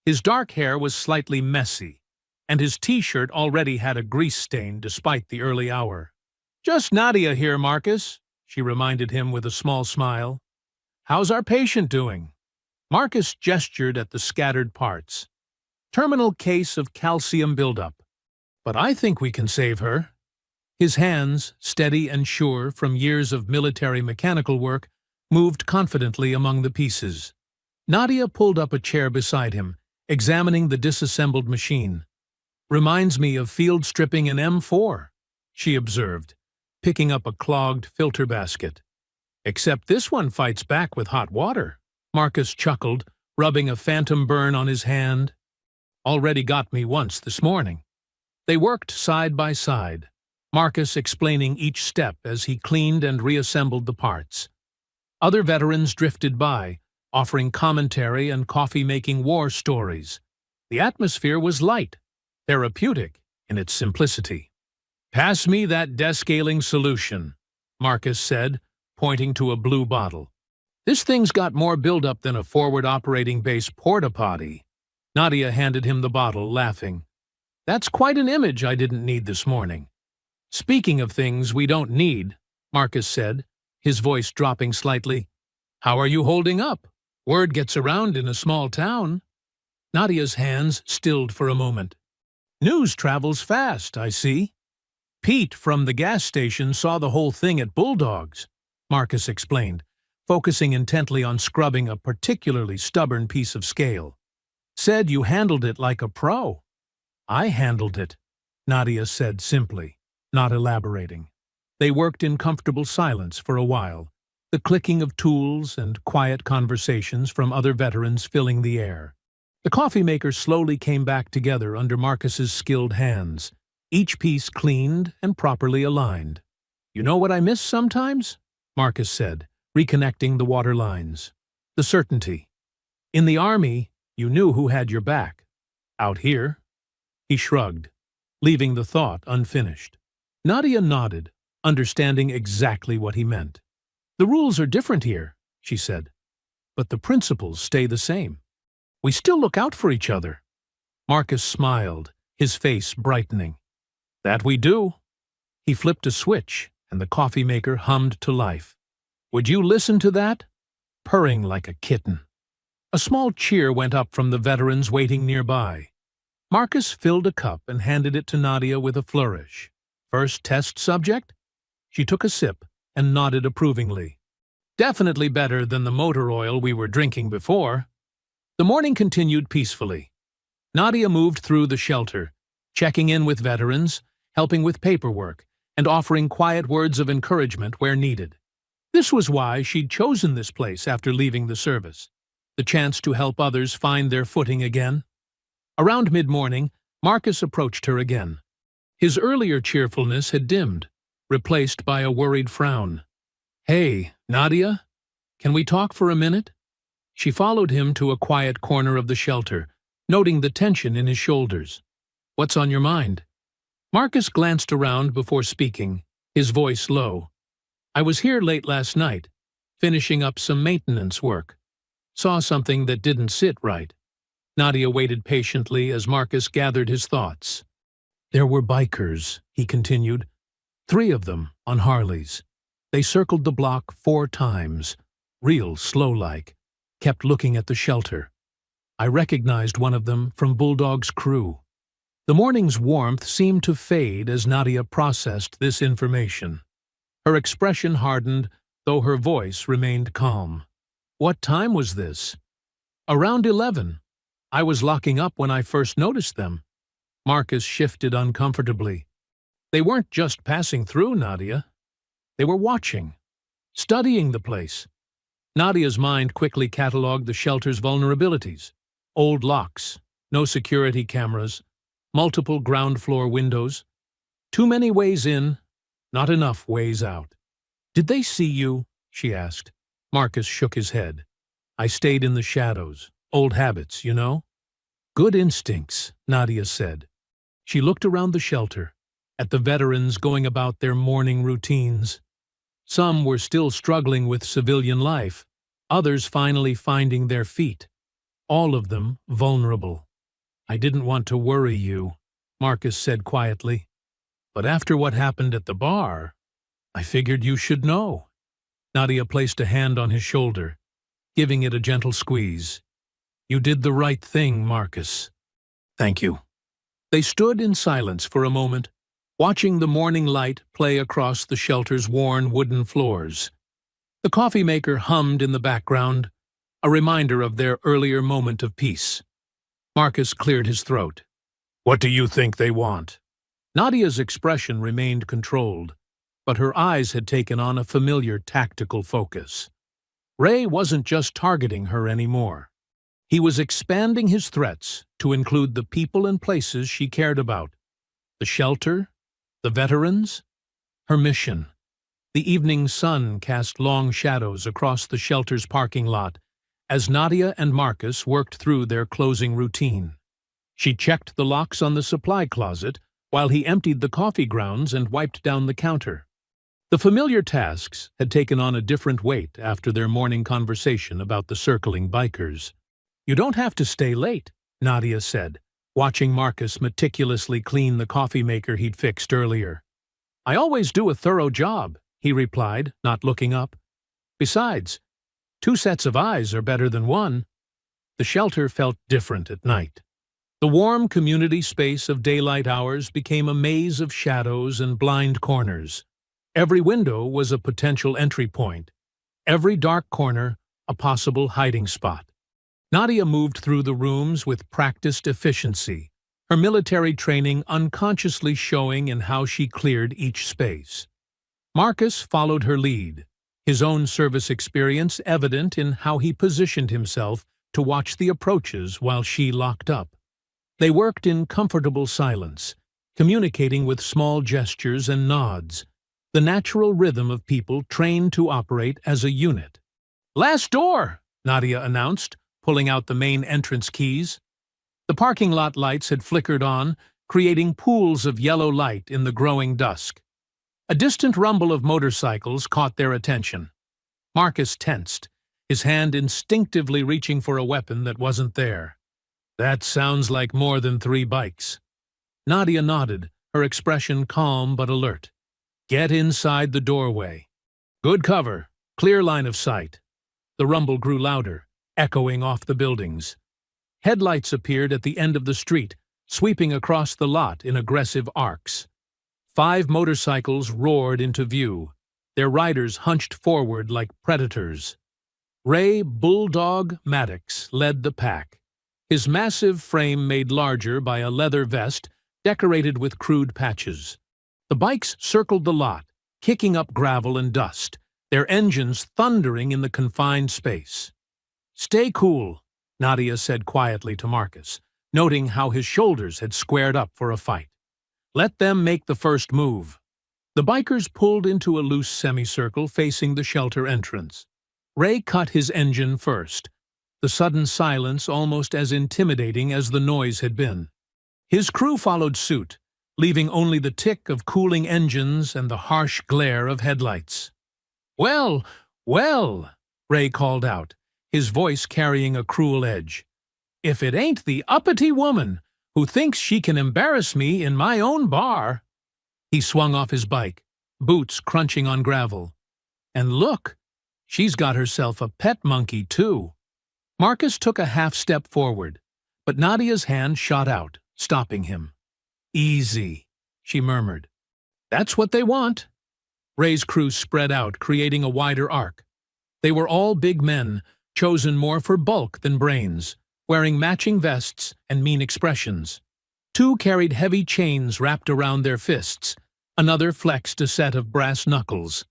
His dark hair was slightly messy, and his t-shirt already had a grease stain despite the early hour. "Just Nadia here, Marcus," she reminded him with a small smile. "How's our patient doing?" Marcus gestured at the scattered parts. "Terminal case of calcium buildup. But I think we can save her." His hands, steady and sure from years of military mechanical work, moved confidently among the pieces. Nadia pulled up a chair beside him, examining the disassembled machine. Reminds me of field stripping an M4, she observed, picking up a clogged filter basket. Except this one fights back with hot water, Marcus chuckled, rubbing a phantom burn on his hand. Already got me once this morning. They worked side by side, Marcus explaining each step as he cleaned and reassembled the parts. Other veterans drifted by, offering commentary and coffee-making war stories. The atmosphere was light, therapeutic in its simplicity. "Pass me that descaling solution," Marcus said, pointing to a blue bottle. "This thing's got more buildup than a forward operating base porta-potty." Nadia handed him the bottle, laughing. "That's quite an image I didn't need this morning." "Speaking of things we don't need," Marcus said, his voice dropping slightly, "how are you holding up? Word gets around in a small town." Nadia's hands stilled for a moment. "News travels fast, I see." "Pete from the gas station saw the whole thing at Bulldog's," Marcus explained, focusing intently on scrubbing a particularly stubborn piece of scale. "Said you handled it like a pro." "I handled it," Nadia said simply, not elaborating. They worked in comfortable silence for a while, the clicking of tools and quiet conversations from other veterans filling the air. The coffee maker slowly came back together under Marcus's skilled hands, each piece cleaned and properly aligned. "You know what I miss sometimes?" Marcus said, reconnecting the water lines. "The certainty. In the army, you knew who had your back. Out here?" He shrugged, leaving the thought unfinished. Nadia nodded, understanding exactly what he meant. "The rules are different here," she said, "but the principles stay the same. We still look out for each other." Marcus smiled, his face brightening. "That we do." He flipped a switch, and the coffee maker hummed to life. "Would you listen to that? Purring like a kitten." A small cheer went up from the veterans waiting nearby. Marcus filled a cup and handed it to Nadia with a flourish. "First test subject?" She took a sip and nodded approvingly. "Definitely better than the motor oil we were drinking before." The morning continued peacefully. Nadia moved through the shelter, checking in with veterans, helping with paperwork, and offering quiet words of encouragement where needed. This was why she'd chosen this place after leaving the service, the chance to help others find their footing again. Around mid-morning, Marcus approached her again. His earlier cheerfulness had dimmed, replaced by a worried frown. "Hey, Nadia, can we talk for a minute?" She followed him to a quiet corner of the shelter, noting the tension in his shoulders. "What's on your mind?" Marcus glanced around before speaking, his voice low. "I was here late last night, finishing up some maintenance work. Saw something that didn't sit right." Nadia waited patiently as Marcus gathered his thoughts. "There were bikers," he continued. "3 of them, on Harleys. They circled the block 4 times, real slow-like, kept looking at the shelter. I recognized one of them from Bulldog's crew." The morning's warmth seemed to fade as Nadia processed this information. Her expression hardened, though her voice remained calm. "What time was this?" "Around 11. I was locking up when I first noticed them." Marcus shifted uncomfortably. "They weren't just passing through, Nadia. They were watching, studying the place." Nadia's mind quickly catalogued the shelter's vulnerabilities. Old locks, no security cameras, multiple ground-floor windows. Too many ways in, not enough ways out. "Did they see you?" she asked. Marcus shook his head. "I stayed in the shadows. Old habits, you know." "Good instincts," Nadia said. She looked around the shelter, at the veterans going about their morning routines. Some were still struggling with civilian life, others finally finding their feet. All of them vulnerable. "I didn't want to worry you," Marcus said quietly. "But after what happened at the bar, I figured you should know." Nadia placed a hand on his shoulder, giving it a gentle squeeze. "You did the right thing, Marcus." "Thank you." They stood in silence for a moment, watching the morning light play across the shelter's worn wooden floors. The coffee maker hummed in the background, a reminder of their earlier moment of peace. Marcus cleared his throat. What do you think they want? Nadia's expression remained controlled, but her eyes had taken on a familiar tactical focus. Ray wasn't just targeting her anymore. He was expanding his threats to include the people and places she cared about. The shelter, the veterans, her mission. The evening sun cast long shadows across the shelter's parking lot as Nadia and Marcus worked through their closing routine. She checked the locks on the supply closet while he emptied the coffee grounds and wiped down the counter. The familiar tasks had taken on a different weight after their morning conversation about the circling bikers. "You don't have to stay late," Nadia said, watching Marcus meticulously clean the coffee maker he'd fixed earlier. "I always do a thorough job," he replied, not looking up. "Besides, 2 sets of eyes are better than 1. The shelter felt different at night. The warm community space of daylight hours became a maze of shadows and blind corners. Every window was a potential entry point. Every dark corner a possible hiding spot. Nadia moved through the rooms with practiced efficiency, her military training unconsciously showing in how she cleared each space. Marcus followed her lead, his own service experience evident in how he positioned himself to watch the approaches while she locked up. They worked in comfortable silence, communicating with small gestures and nods, the natural rhythm of people trained to operate as a unit. "Last door," Nadia announced, pulling out the main entrance keys. The parking lot lights had flickered on, creating pools of yellow light in the growing dusk. A distant rumble of motorcycles caught their attention. Marcus tensed, his hand instinctively reaching for a weapon that wasn't there. "That sounds like more than 3 bikes." Nadia nodded, her expression calm but alert. "Get inside the doorway. Good cover, clear line of sight." The rumble grew louder, echoing off the buildings. Headlights appeared at the end of the street, sweeping across the lot in aggressive arcs. 5 motorcycles roared into view, their riders hunched forward like predators. Ray Bulldog Maddox led the pack, his massive frame made larger by a leather vest decorated with crude patches. The bikes circled the lot, kicking up gravel and dust, their engines thundering in the confined space. "Stay cool," Nadia said quietly to Marcus, noting how his shoulders had squared up for a fight. "Let them make the first move." The bikers pulled into a loose semicircle facing the shelter entrance. Ray cut his engine first, the sudden silence almost as intimidating as the noise had been. His crew followed suit, leaving only the tick of cooling engines and the harsh glare of headlights. "Well, well," Ray called out, his voice carrying a cruel edge. "If it ain't the uppity woman who thinks she can embarrass me in my own bar." He swung off his bike, boots crunching on gravel. "And look, she's got herself a pet monkey, too." Marcus took a half-step forward, but Nadia's hand shot out, stopping him. "Easy," she murmured. "That's what they want." Ray's crew spread out, creating a wider arc. They were all big men, chosen more for bulk than brains, wearing matching vests and mean expressions. 2 carried heavy chains wrapped around their fists. Another flexed a set of brass knuckles.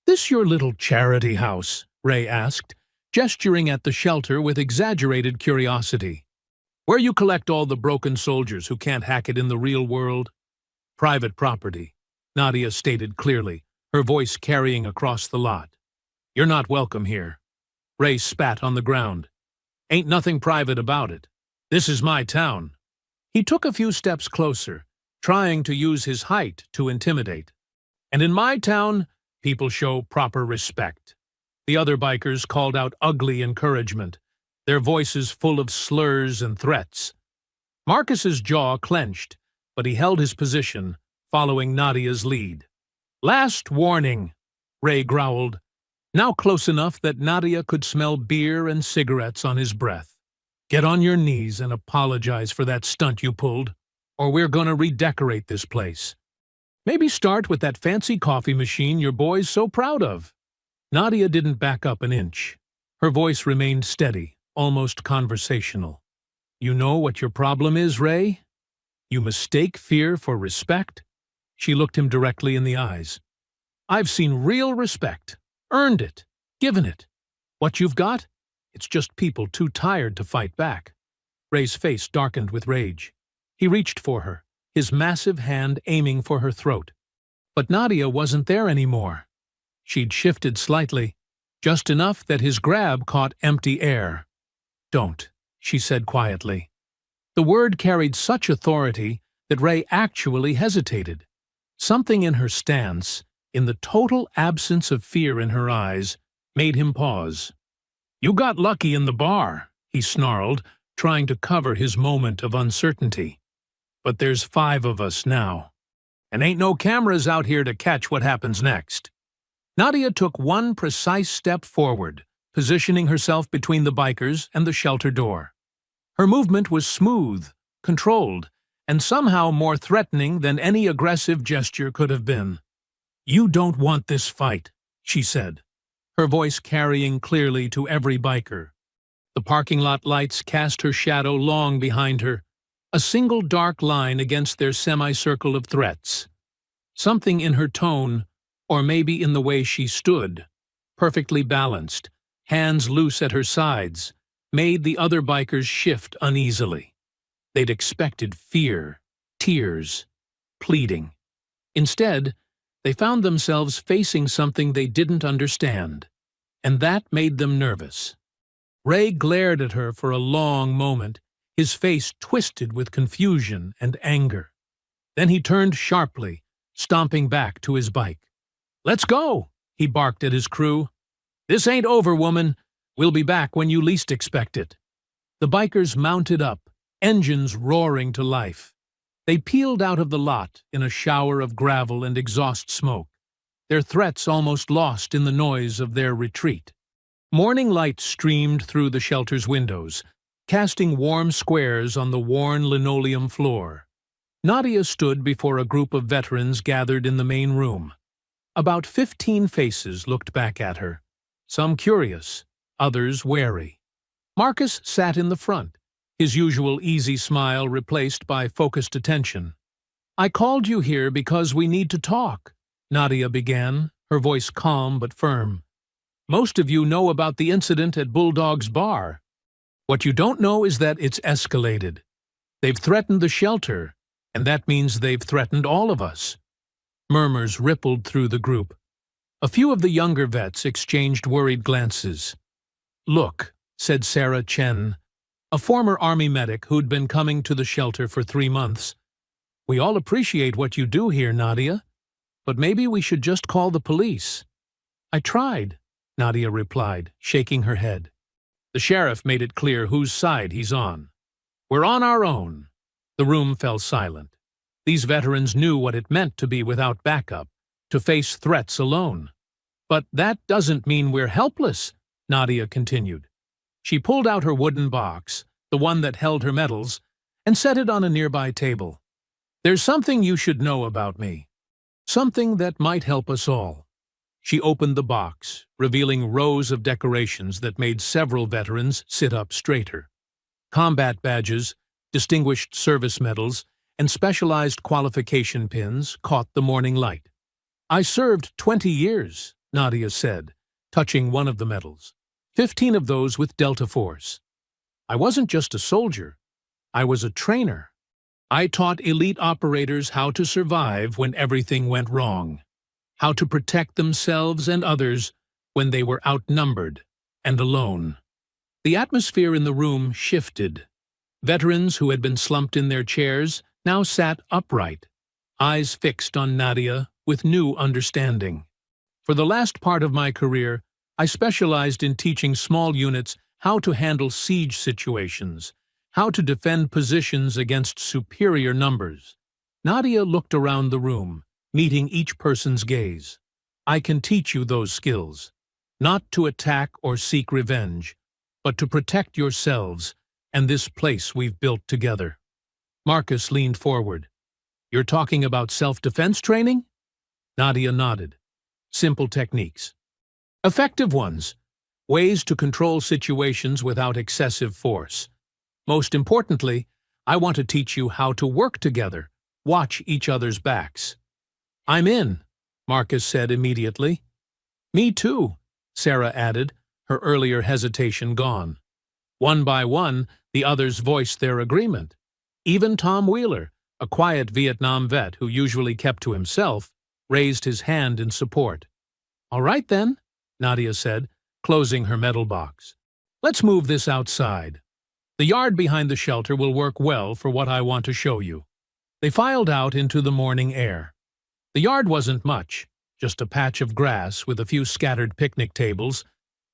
"This your little charity house?" Ray asked, gesturing at the shelter with exaggerated curiosity. "Where you collect all the broken soldiers who can't hack it in the real world?" "Private property," Nadia stated clearly, her voice carrying across the lot. "You're not welcome here." Ray spat on the ground. "Ain't nothing private about it. This is my town." He took a few steps closer, trying to use his height to intimidate. "And in my town, people show proper respect." The other bikers called out ugly encouragement, their voices full of slurs and threats. Marcus's jaw clenched, but he held his position, following Nadia's lead. "Last warning," Ray growled, now close enough that Nadia could smell beer and cigarettes on his breath. "Get on your knees and apologize for that stunt you pulled, or we're gonna redecorate this place. Maybe start with that fancy coffee machine your boy's so proud of." Nadia didn't back up an inch. Her voice remained steady, almost conversational. "You know what your problem is, Ray? You mistake fear for respect? She looked him directly in the eyes. I've seen real respect. Earned it. Given it. What you've got? It's just people too tired to fight back. Ray's face darkened with rage. He reached for her, his massive hand aiming for her throat. But Nadia wasn't there anymore. She'd shifted slightly, just enough that his grab caught empty air. Don't, she said quietly. The word carried such authority that Ray actually hesitated. Something in her stance, in the total absence of fear in her eyes, made him pause. You got lucky in the bar, he snarled, trying to cover his moment of uncertainty. But there's 5 of us now. And ain't no cameras out here to catch what happens next. Nadia took one precise step forward, positioning herself between the bikers and the shelter door. Her movement was smooth, controlled, and somehow more threatening than any aggressive gesture could have been. You don't want this fight, she said, her voice carrying clearly to every biker. The parking lot lights cast her shadow long behind her, a single dark line against their semicircle of threats. Something in her tone, or maybe in the way she stood, perfectly balanced, hands loose at her sides, made the other bikers shift uneasily. They'd expected fear, tears, pleading. Instead, they found themselves facing something they didn't understand, and that made them nervous. Ray glared at her for a long moment, his face twisted with confusion and anger. Then he turned sharply, stomping back to his bike. Let's go, he barked at his crew. This ain't over, woman. We'll be back when you least expect it. The bikers mounted up, engines roaring to life. They peeled out of the lot in a shower of gravel and exhaust smoke, their threats almost lost in the noise of their retreat. Morning light streamed through the shelter's windows, casting warm squares on the worn linoleum floor. Nadia stood before a group of veterans gathered in the main room. About 15 faces looked back at her, some curious, others wary. Marcus sat in the front, his usual easy smile replaced by focused attention. I called you here because we need to talk, Nadia began, her voice calm but firm. Most of you know about the incident at Bulldog's bar. What you don't know is that it's escalated. They've threatened the shelter, and that means they've threatened all of us. Murmurs rippled through the group. A few of the younger vets exchanged worried glances. Look, said Sarah Chen, a former Army medic who'd been coming to the shelter for 3 months. We all appreciate what you do here, Nadia, but maybe we should just call the police. I tried, Nadia replied, shaking her head. The sheriff made it clear whose side he's on. We're on our own. The room fell silent. These veterans knew what it meant to be without backup, to face threats alone. But that doesn't mean we're helpless, Nadia continued. She pulled out her wooden box, the one that held her medals, and set it on a nearby table. There's something you should know about me. Something that might help us all. She opened the box, revealing rows of decorations that made several veterans sit up straighter. Combat badges, distinguished service medals, and specialized qualification pins caught the morning light. I served 20 years, Nadia said, touching one of the medals. 15 of those with Delta Force. I wasn't just a soldier. I was a trainer. I taught elite operators how to survive when everything went wrong, how to protect themselves and others when they were outnumbered and alone. The atmosphere in the room shifted. Veterans who had been slumped in their chairs now sat upright, eyes fixed on Nadia with new understanding. For the last part of my career, I specialized in teaching small units how to handle siege situations, how to defend positions against superior numbers. Nadia looked around the room, meeting each person's gaze. I can teach you those skills, not to attack or seek revenge, but to protect yourselves and this place we've built together. Marcus leaned forward. You're talking about self-defense training? Nadia nodded. Simple techniques. Effective ones. Ways to control situations without excessive force. Most importantly, I want to teach you how to work together. Watch each other's backs." "I'm in," Marcus said immediately. "Me too," Sarah added, her earlier hesitation gone. One by one, the others voiced their agreement. Even Tom Wheeler, a quiet Vietnam vet who usually kept to himself, raised his hand in support. "All right then," Nadia said, closing her metal box. "Let's move this outside. The yard behind the shelter will work well for what I want to show you." They filed out into the morning air. The yard wasn't much, just a patch of grass with a few scattered picnic tables,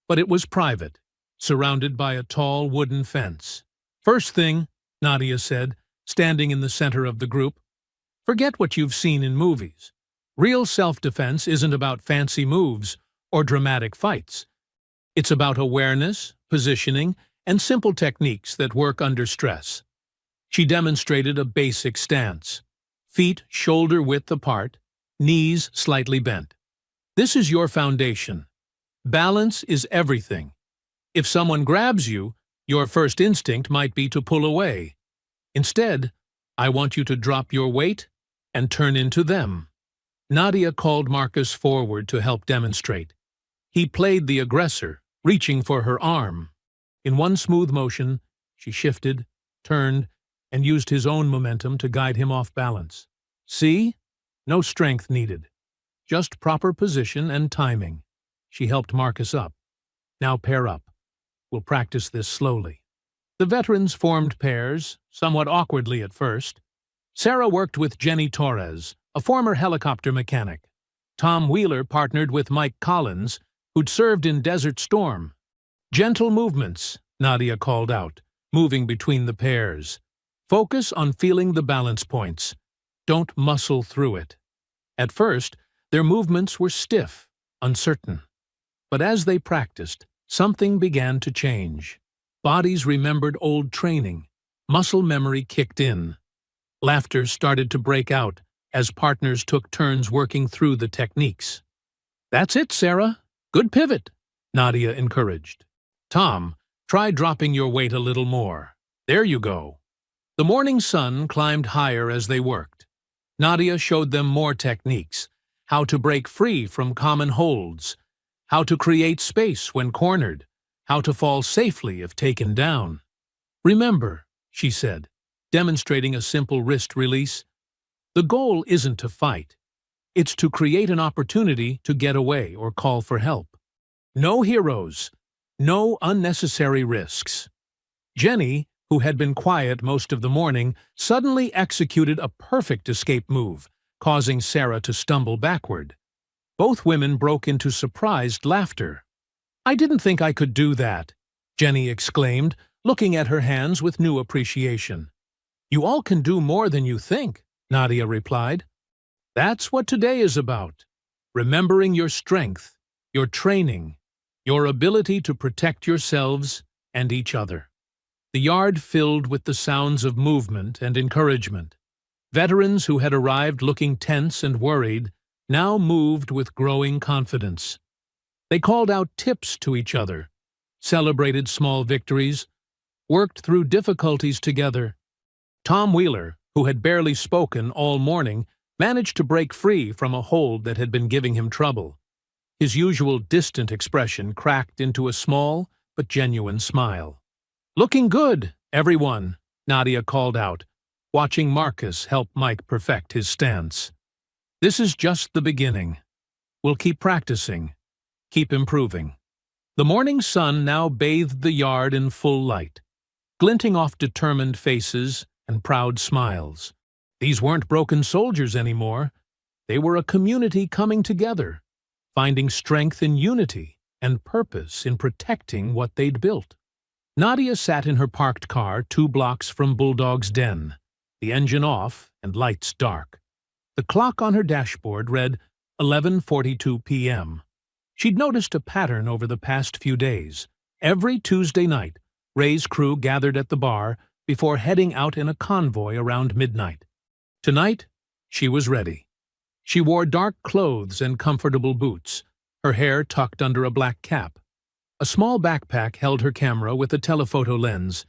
but it was private, surrounded by a tall wooden fence. "First thing," Nadia said, standing in the center of the group, "forget what you've seen in movies. Real self-defense isn't about fancy moves or dramatic fights. It's about awareness, positioning, and simple techniques that work under stress." She demonstrated a basic stance. Feet shoulder-width apart, knees slightly bent. This is your foundation. Balance is everything. If someone grabs you, your first instinct might be to pull away. Instead, I want you to drop your weight and turn into them. Nadia called Marcus forward to help demonstrate. He played the aggressor, reaching for her arm. In one smooth motion, she shifted, turned, and used his own momentum to guide him off balance. "See? No strength needed. Just proper position and timing." She helped Marcus up. "Now pair up. We'll practice this slowly." The veterans formed pairs, somewhat awkwardly at first. Sarah worked with Jenny Torres, a former helicopter mechanic. Tom Wheeler partnered with Mike Collins, who'd served in Desert Storm. "Gentle movements," Nadia called out, moving between the pairs. "Focus on feeling the balance points. Don't muscle through it." At first, their movements were stiff, uncertain. But as they practiced, something began to change. Bodies remembered old training. Muscle memory kicked in. Laughter started to break out as partners took turns working through the techniques. "That's it, Sarah. Good pivot," Nadia encouraged. "Tom, try dropping your weight a little more. There you go." The morning sun climbed higher as they worked. Nadia showed them more techniques, how to break free from common holds, how to create space when cornered, how to fall safely if taken down. "Remember," she said, demonstrating a simple wrist release, "the goal isn't to fight. It's to create an opportunity to get away or call for help. No heroes, no unnecessary risks." Jenny, who had been quiet most of the morning, suddenly executed a perfect escape move, causing Sarah to stumble backward. Both women broke into surprised laughter. "I didn't think I could do that," Jenny exclaimed, looking at her hands with new appreciation. "You all can do more than you think," Nadia replied. "That's what today is about. Remembering your strength, your training, your ability to protect yourselves and each other." The yard filled with the sounds of movement and encouragement. Veterans who had arrived looking tense and worried now moved with growing confidence. They called out tips to each other, celebrated small victories, worked through difficulties together. Tom Wheeler, who had barely spoken all morning, managed to break free from a hold that had been giving him trouble. His usual distant expression cracked into a small but genuine smile. "Looking good, everyone," Nadia called out, watching Marcus help Mike perfect his stance. "This is just the beginning. We'll keep practicing, keep improving." The morning sun now bathed the yard in full light, glinting off determined faces and proud smiles. These weren't broken soldiers anymore. They were a community coming together, finding strength in unity and purpose in protecting what they'd built. Nadia sat in her parked car 2 blocks from Bulldog's den, the engine off and lights dark. The clock on her dashboard read 11:42 p.m. She'd noticed a pattern over the past few days. Every Tuesday night, Ray's crew gathered at the bar before heading out in a convoy around midnight. Tonight, she was ready. She wore dark clothes and comfortable boots, her hair tucked under a black cap. A small backpack held her camera with a telephoto lens.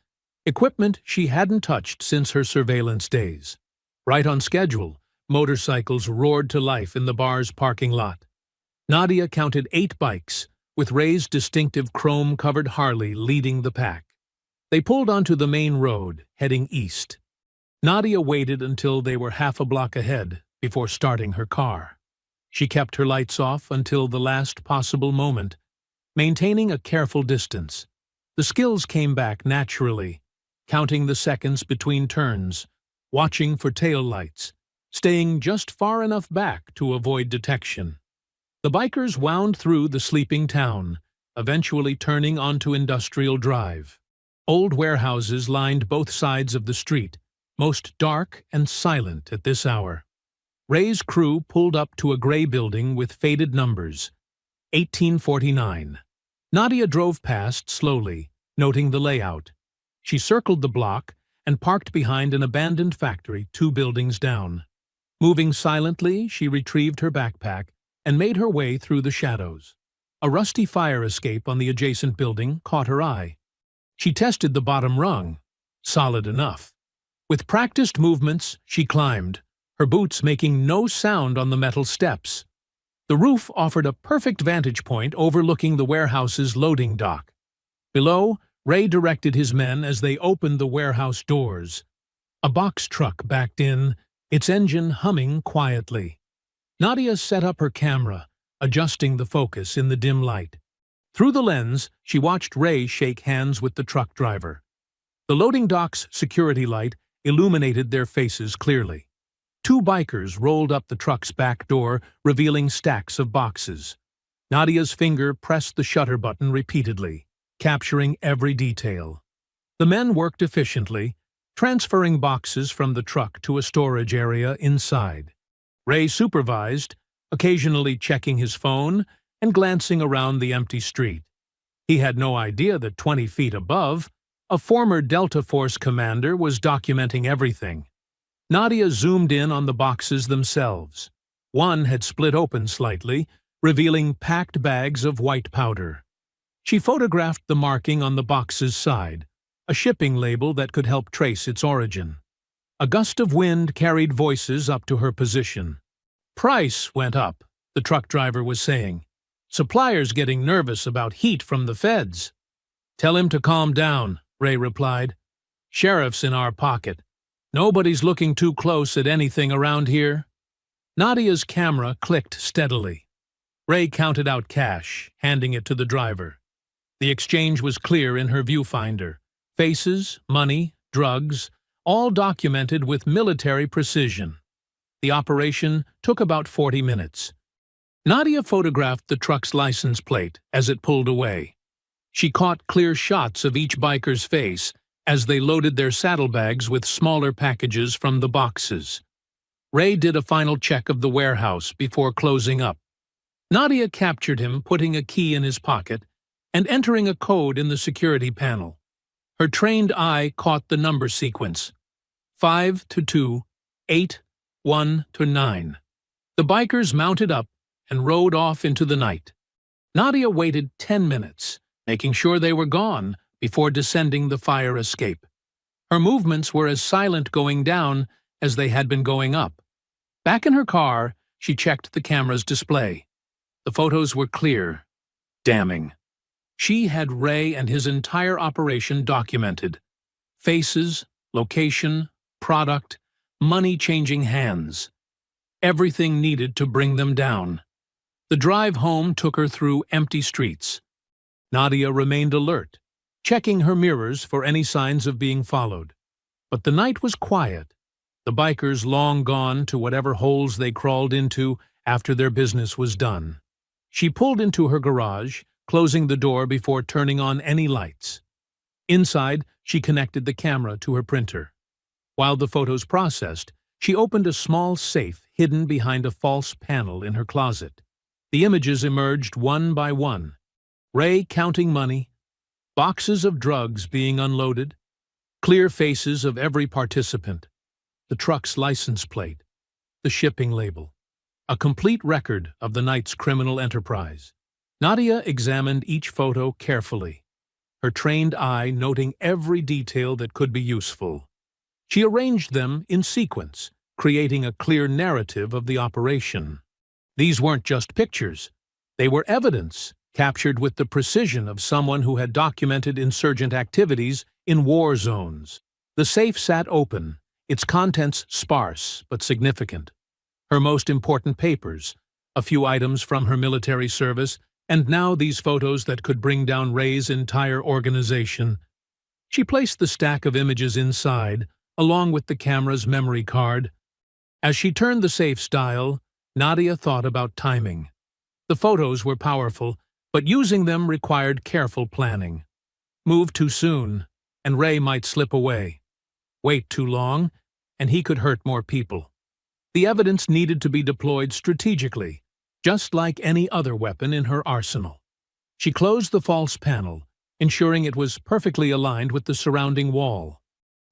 Equipment she hadn't touched since her surveillance days. Right on schedule, motorcycles roared to life in the bar's parking lot. Nadia counted 8 bikes, with Ray's distinctive chrome-covered Harley leading the pack. They pulled onto the main road, heading east. Nadia waited until they were half a block ahead before starting her car. She kept her lights off until the last possible moment, maintaining a careful distance. The skills came back naturally, counting the seconds between turns, watching for tail lights, staying just far enough back to avoid detection. The bikers wound through the sleeping town, eventually turning onto Industrial Drive. Old warehouses lined both sides of the street, most dark and silent at this hour. Ray's crew pulled up to a gray building with faded numbers, 1849. Nadia drove past slowly, noting the layout. She circled the block and parked behind an abandoned factory 2 buildings down. Moving silently, she retrieved her backpack and made her way through the shadows. A rusty fire escape on the adjacent building caught her eye. She tested the bottom rung. Solid enough. With practiced movements, she climbed, her boots making no sound on the metal steps. The roof offered a perfect vantage point overlooking the warehouse's loading dock. Below, Ray directed his men as they opened the warehouse doors. A box truck backed in, its engine humming quietly. Nadia set up her camera, adjusting the focus in the dim light. Through the lens, she watched Ray shake hands with the truck driver. The loading dock's security light illuminated their faces clearly. 2 bikers rolled up the truck's back door, revealing stacks of boxes. Nadia's finger pressed the shutter button repeatedly, capturing every detail. The men worked efficiently, transferring boxes from the truck to a storage area inside. Ray supervised, occasionally checking his phone and glancing around the empty street. He had no idea that 20 feet above, a former Delta Force commander was documenting everything. Nadia zoomed in on the boxes themselves. One had split open slightly, revealing packed bags of white powder. She photographed the marking on the box's side, a shipping label that could help trace its origin. A gust of wind carried voices up to her position. "Price went up," the truck driver was saying. "Suppliers getting nervous about heat from the feds." "Tell him to calm down," Ray replied. "Sheriff's in our pocket. Nobody's looking too close at anything around here." Nadia's camera clicked steadily. Ray counted out cash, handing it to the driver. The exchange was clear in her viewfinder. Faces, money, drugs, all documented with military precision. The operation took about 40 minutes. Nadia photographed the truck's license plate as it pulled away. She caught clear shots of each biker's face as they loaded their saddlebags with smaller packages from the boxes. Ray did a final check of the warehouse before closing up. Nadia captured him putting a key in his pocket and entering a code in the security panel. Her trained eye caught the number sequence: 5 to 2, 8, 1 to 9. The bikers mounted up and rode off into the night. Nadia waited 10 minutes, making sure they were gone before descending the fire escape. Her movements were as silent going down as they had been going up. Back in her car, she checked the camera's display. The photos were clear, damning. She had Ray and his entire operation documented. Faces, location, product, money changing hands. Everything needed to bring them down. The drive home took her through empty streets. Nadia remained alert, checking her mirrors for any signs of being followed. But the night was quiet, the bikers long gone to whatever holes they crawled into after their business was done. She pulled into her garage, closing the door before turning on any lights. Inside, she connected the camera to her printer. While the photos processed, she opened a small safe hidden behind a false panel in her closet. The images emerged one by one. Ray counting money, boxes of drugs being unloaded, clear faces of every participant, the truck's license plate, the shipping label, a complete record of the night's criminal enterprise. Nadia examined each photo carefully. her trained eye noting every detail that could be useful. She arranged them in sequence, creating a clear narrative of the operation. These weren't just pictures. They were evidence, captured with the precision of someone who had documented insurgent activities in war zones. The safe sat open, its contents sparse but significant. Her most important papers, a few items from her military service, and now these photos that could bring down Ray's entire organization. She placed the stack of images inside, along with the camera's memory card. As she turned the safe's dial, Nadia thought about timing. The photos were powerful, but using them required careful planning. Move too soon, and Ray might slip away. Wait too long, and he could hurt more people. The evidence needed to be deployed strategically, just like any other weapon in her arsenal. She closed the false panel, ensuring it was perfectly aligned with the surrounding wall.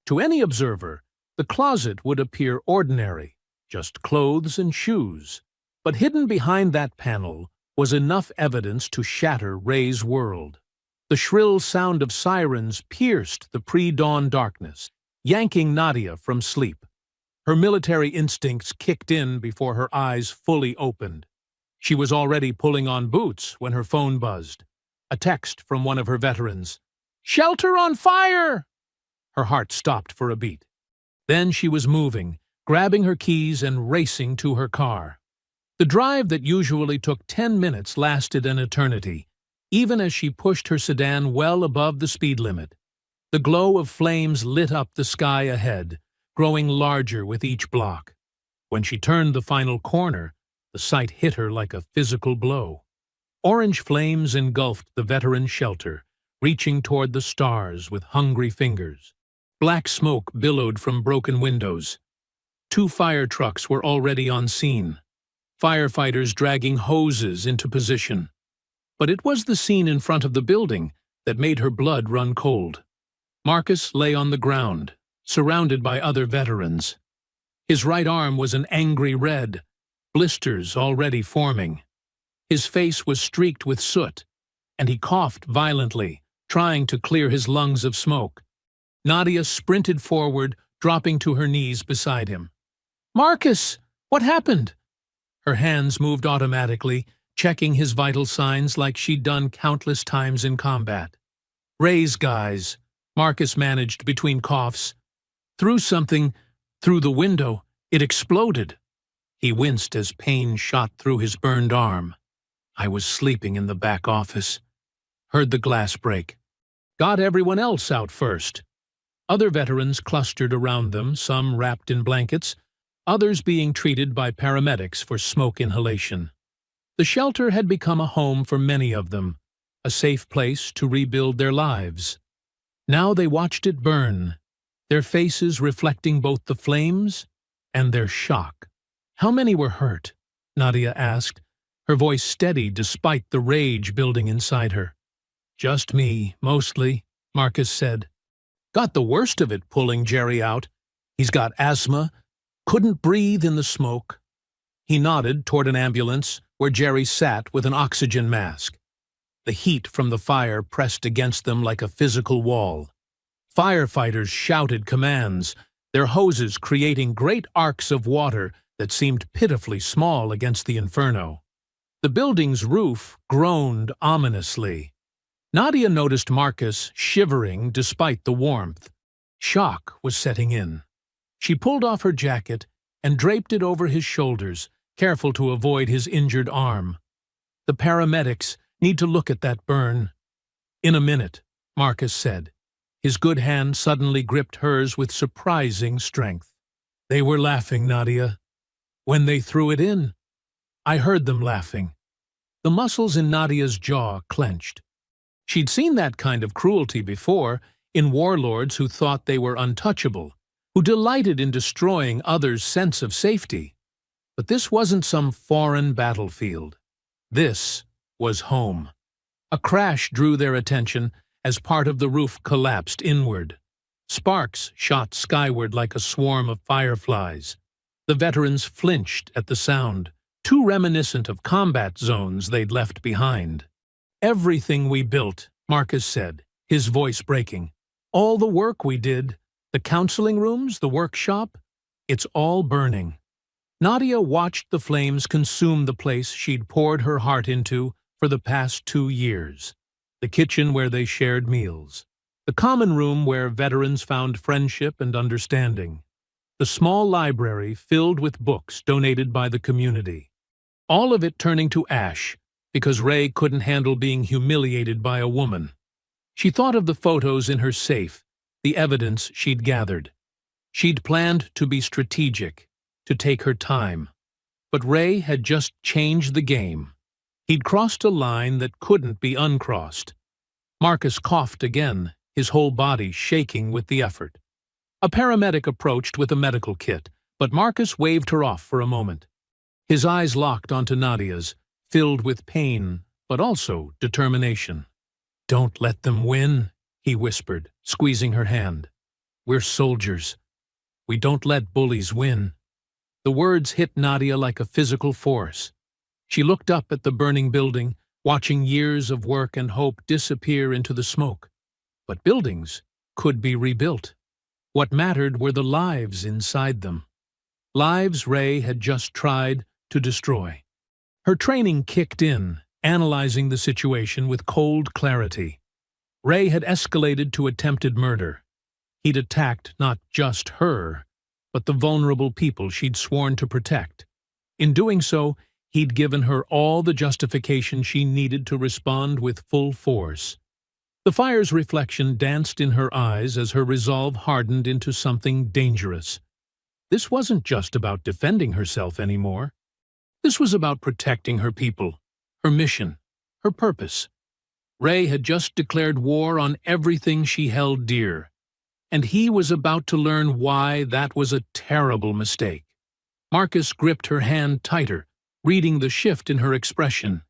To any observer, the closet would appear ordinary, just clothes and shoes. But hidden behind that panel was enough evidence to shatter Ray's world. The shrill sound of sirens pierced the pre-dawn darkness, yanking Nadia from sleep. Her military instincts kicked in before her eyes fully opened. She was already pulling on boots when her phone buzzed. A text from one of her veterans. "Shelter on fire!" Her heart stopped for a beat. Then she was moving, grabbing her keys and racing to her car. The drive that usually took 10 minutes lasted an eternity, even as she pushed her sedan well above the speed limit. The glow of flames lit up the sky ahead, growing larger with each block. When she turned the final corner, the sight hit her like a physical blow. Orange flames engulfed the veteran's shelter, reaching toward the stars with hungry fingers. Black smoke billowed from broken windows. 2 fire trucks were already on scene, firefighters dragging hoses into position. But it was the scene in front of the building that made her blood run cold. Marcus lay on the ground, surrounded by other veterans. His right arm was an angry red, blisters already forming. His face was streaked with soot, and he coughed violently, trying to clear his lungs of smoke. Nadia sprinted forward, dropping to her knees beside him. "Marcus, what happened?" Her hands moved automatically, checking his vital signs like she'd done countless times in combat. "Ray's guys," Marcus managed between coughs. "Threw something through the window. It exploded." He winced as pain shot through his burned arm. "I was sleeping in the back office. Heard the glass break. Got everyone else out first." Other veterans clustered around them, some wrapped in blankets, others being treated by paramedics for smoke inhalation. The shelter had become a home for many of them, a safe place to rebuild their lives. Now they watched it burn, their faces reflecting both the flames and their shock. "How many were hurt?" Nadia asked, her voice steady despite the rage building inside her. "Just me, mostly," Marcus said. "Got the worst of it pulling Jerry out. He's got asthma, couldn't breathe in the smoke." He nodded toward an ambulance where Jerry sat with an oxygen mask. The heat from the fire pressed against them like a physical wall. Firefighters shouted commands, their hoses creating great arcs of water that seemed pitifully small against the inferno. The building's roof groaned ominously. Nadia noticed Marcus shivering despite the warmth. Shock was setting in. She pulled off her jacket and draped it over his shoulders, careful to avoid his injured arm. "The paramedics need to look at that burn." "In a minute," Marcus said. His good hand suddenly gripped hers with surprising strength. "They were laughing, Nadia. When they threw it in, I heard them laughing." The muscles in Nadia's jaw clenched. She'd seen that kind of cruelty before, in warlords who thought they were untouchable, who delighted in destroying others' sense of safety. But this wasn't some foreign battlefield. This was home. A crash drew their attention as part of the roof collapsed inward. Sparks shot skyward like a swarm of fireflies. The veterans flinched at the sound, too reminiscent of combat zones they'd left behind. "Everything we built," Marcus said, his voice breaking. "All the work we did, the counseling rooms, the workshop, it's all burning." Nadia watched the flames consume the place she'd poured her heart into for the past 2 years. The kitchen where they shared meals. The common room where veterans found friendship and understanding. The small library filled with books donated by the community. All of it turning to ash because Ray couldn't handle being humiliated by a woman. She thought of the photos in her safe, the evidence she'd gathered. She'd planned to be strategic, to take her time. But Ray had just changed the game. He'd crossed a line that couldn't be uncrossed. Marcus coughed again, his whole body shaking with the effort. A paramedic approached with a medical kit, but Marcus waved her off for a moment. His eyes locked onto Nadia's, filled with pain, but also determination. "Don't let them win," he whispered, squeezing her hand. "We're soldiers. We don't let bullies win." The words hit Nadia like a physical force. She looked up at the burning building, watching years of work and hope disappear into the smoke. But buildings could be rebuilt. What mattered were the lives inside them. Lives Ray had just tried to destroy. Her training kicked in, analyzing the situation with cold clarity. Ray had escalated to attempted murder. He'd attacked not just her, but the vulnerable people she'd sworn to protect. In doing so, he'd given her all the justification she needed to respond with full force. The fire's reflection danced in her eyes as her resolve hardened into something dangerous. This wasn't just about defending herself anymore. This was about protecting her people, her mission, her purpose. Ray had just declared war on everything she held dear, and he was about to learn why that was a terrible mistake. Marcus gripped her hand tighter, reading the shift in her expression.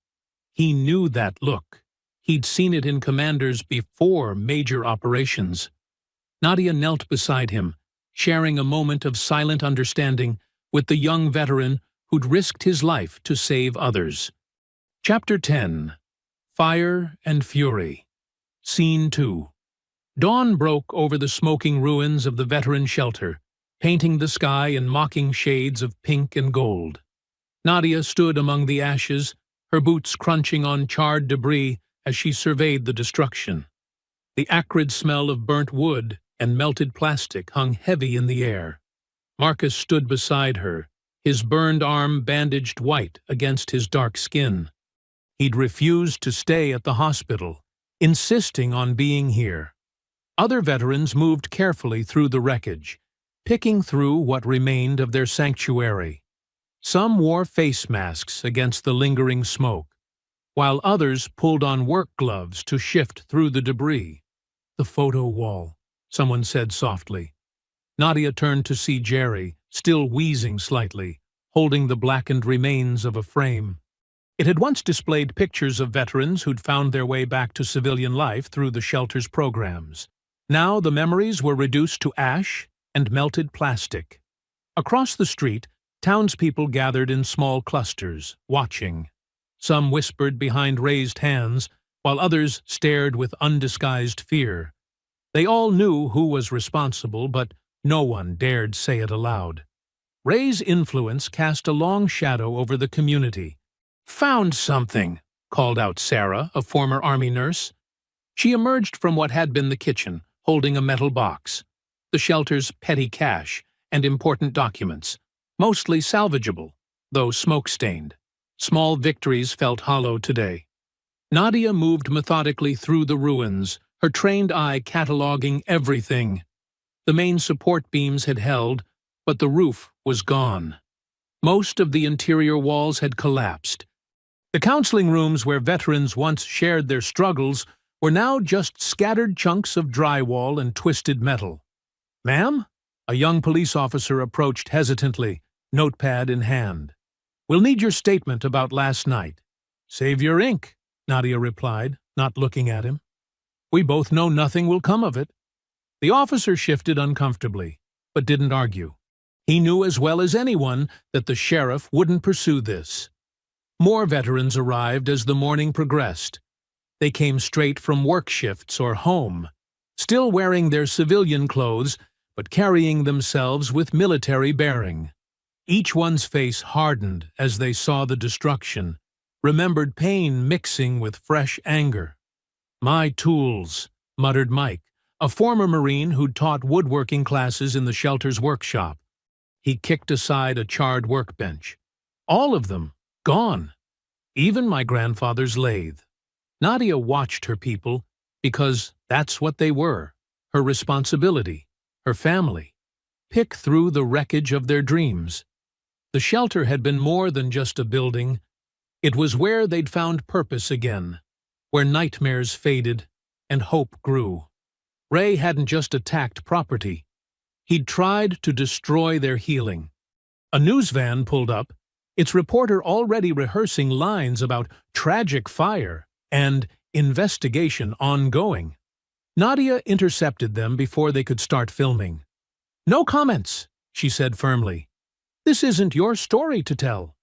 He knew that look. He'd seen it in commanders before major operations. Nadia knelt beside him, sharing a moment of silent understanding with the young veteran who'd risked his life to save others. Chapter 10. Fire and Fury. Scene 2. Dawn broke over the smoking ruins of the veteran shelter, painting the sky in mocking shades of pink and gold. Nadia stood among the ashes, her boots crunching on charred debris as she surveyed the destruction. The acrid smell of burnt wood and melted plastic hung heavy in the air. Marcus stood beside her, his burned arm bandaged white against his dark skin. He'd refused to stay at the hospital, insisting on being here. Other veterans moved carefully through the wreckage, picking through what remained of their sanctuary. Some wore face masks against the lingering smoke, while others pulled on work gloves to shift through the debris. "The photo wall," someone said softly. Nadia turned to see Jerry, still wheezing slightly, holding the blackened remains of a frame. It had once displayed pictures of veterans who'd found their way back to civilian life through the shelter's programs. Now the memories were reduced to ash and melted plastic. Across the street, townspeople gathered in small clusters, watching. Some whispered behind raised hands, while others stared with undisguised fear. They all knew who was responsible, but no one dared say it aloud. Ray's influence cast a long shadow over the community. "Found something," called out Sarah, a former Army nurse. She emerged from what had been the kitchen, holding a metal box. The shelter's petty cash and important documents, mostly salvageable, though smoke-stained. Small victories felt hollow today. Nadia moved methodically through the ruins, her trained eye cataloging everything. The main support beams had held, but the roof was gone. Most of the interior walls had collapsed. The counseling rooms where veterans once shared their struggles were now just scattered chunks of drywall and twisted metal. "Ma'am?" A young police officer approached hesitantly, notepad in hand. "We'll need your statement about last night." "Save your ink," Nadia replied, not looking at him. "We both know nothing will come of it." The officer shifted uncomfortably, but didn't argue. He knew as well as anyone that the sheriff wouldn't pursue this. More veterans arrived as the morning progressed. They came straight from work shifts or home, still wearing their civilian clothes, but carrying themselves with military bearing. Each one's face hardened as they saw the destruction, remembered pain mixing with fresh anger. "My tools," muttered Mike, a former Marine who'd taught woodworking classes in the shelter's workshop. He kicked aside a charred workbench. "All of them, gone. Even my grandfather's lathe." Nadia watched her people because that's what they were, her responsibility, her family. Pick through the wreckage of their dreams. The shelter had been more than just a building. It was where they'd found purpose again, where nightmares faded and hope grew. Ray hadn't just attacked property. He'd tried to destroy their healing. A news van pulled up, its reporter already rehearsing lines about tragic fire and investigation ongoing. Nadia intercepted them before they could start filming. "No comments," she said firmly. "This isn't your story to tell."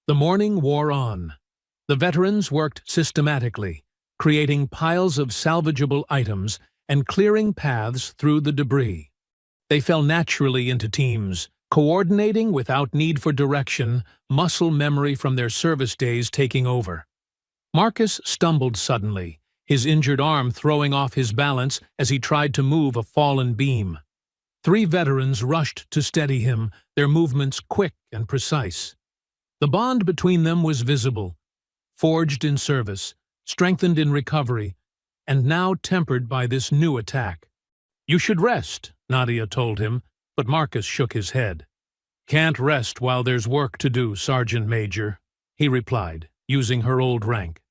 The morning wore on. The veterans worked systematically, creating piles of salvageable items and clearing paths through the debris. They fell naturally into teams, coordinating without need for direction, muscle memory from their service days taking over. Marcus stumbled suddenly, his injured arm throwing off his balance as he tried to move a fallen beam. 3 veterans rushed to steady him, their movements quick and precise. The bond between them was visible, forged in service, strengthened in recovery, and now tempered by this new attack. "You should rest," Nadia told him, but Marcus shook his head. "Can't rest while there's work to do, Sergeant Major," he replied, using her old rank.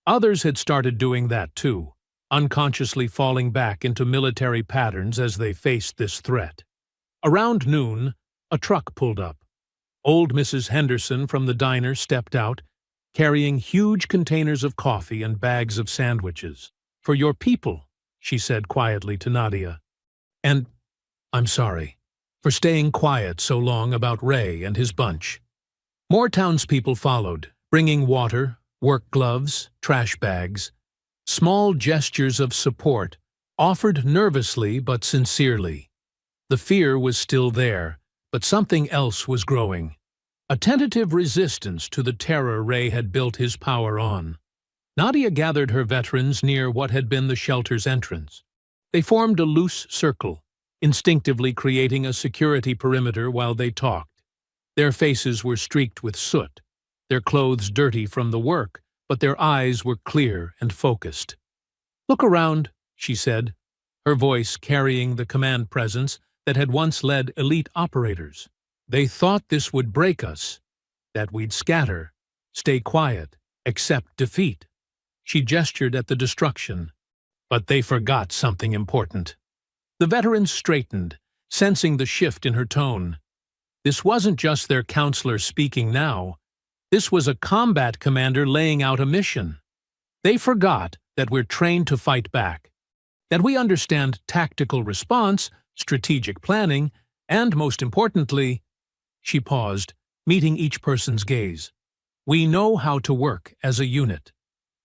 Others had started doing that too, unconsciously falling back into military patterns as they faced this threat. Around noon, a truck pulled up. Old Mrs. Henderson from the diner stepped out, carrying huge containers of coffee and bags of sandwiches. "For your people," she said quietly to Nadia. "And I'm sorry for staying quiet so long about Ray and his bunch." More townspeople followed, bringing water, work gloves, trash bags. Small gestures of support, offered nervously but sincerely. The fear was still there, but something else was growing. A tentative resistance to the terror Ray had built his power on. Nadia gathered her veterans near what had been the shelter's entrance. They formed a loose circle, instinctively creating a security perimeter while they talked. Their faces were streaked with soot, their clothes dirty from the work, but their eyes were clear and focused. "Look around," she said, her voice carrying the command presence that had once led elite operators. "They thought this would break us, that we'd scatter, stay quiet, accept defeat." She gestured at the destruction. "But they forgot something important." The veterans straightened, sensing the shift in her tone. This wasn't just their counselor speaking now. This was a combat commander laying out a mission. "They forgot that we're trained to fight back, that we understand tactical response, strategic planning, and most importantly," she paused, meeting each person's gaze, "we know how to work as a unit."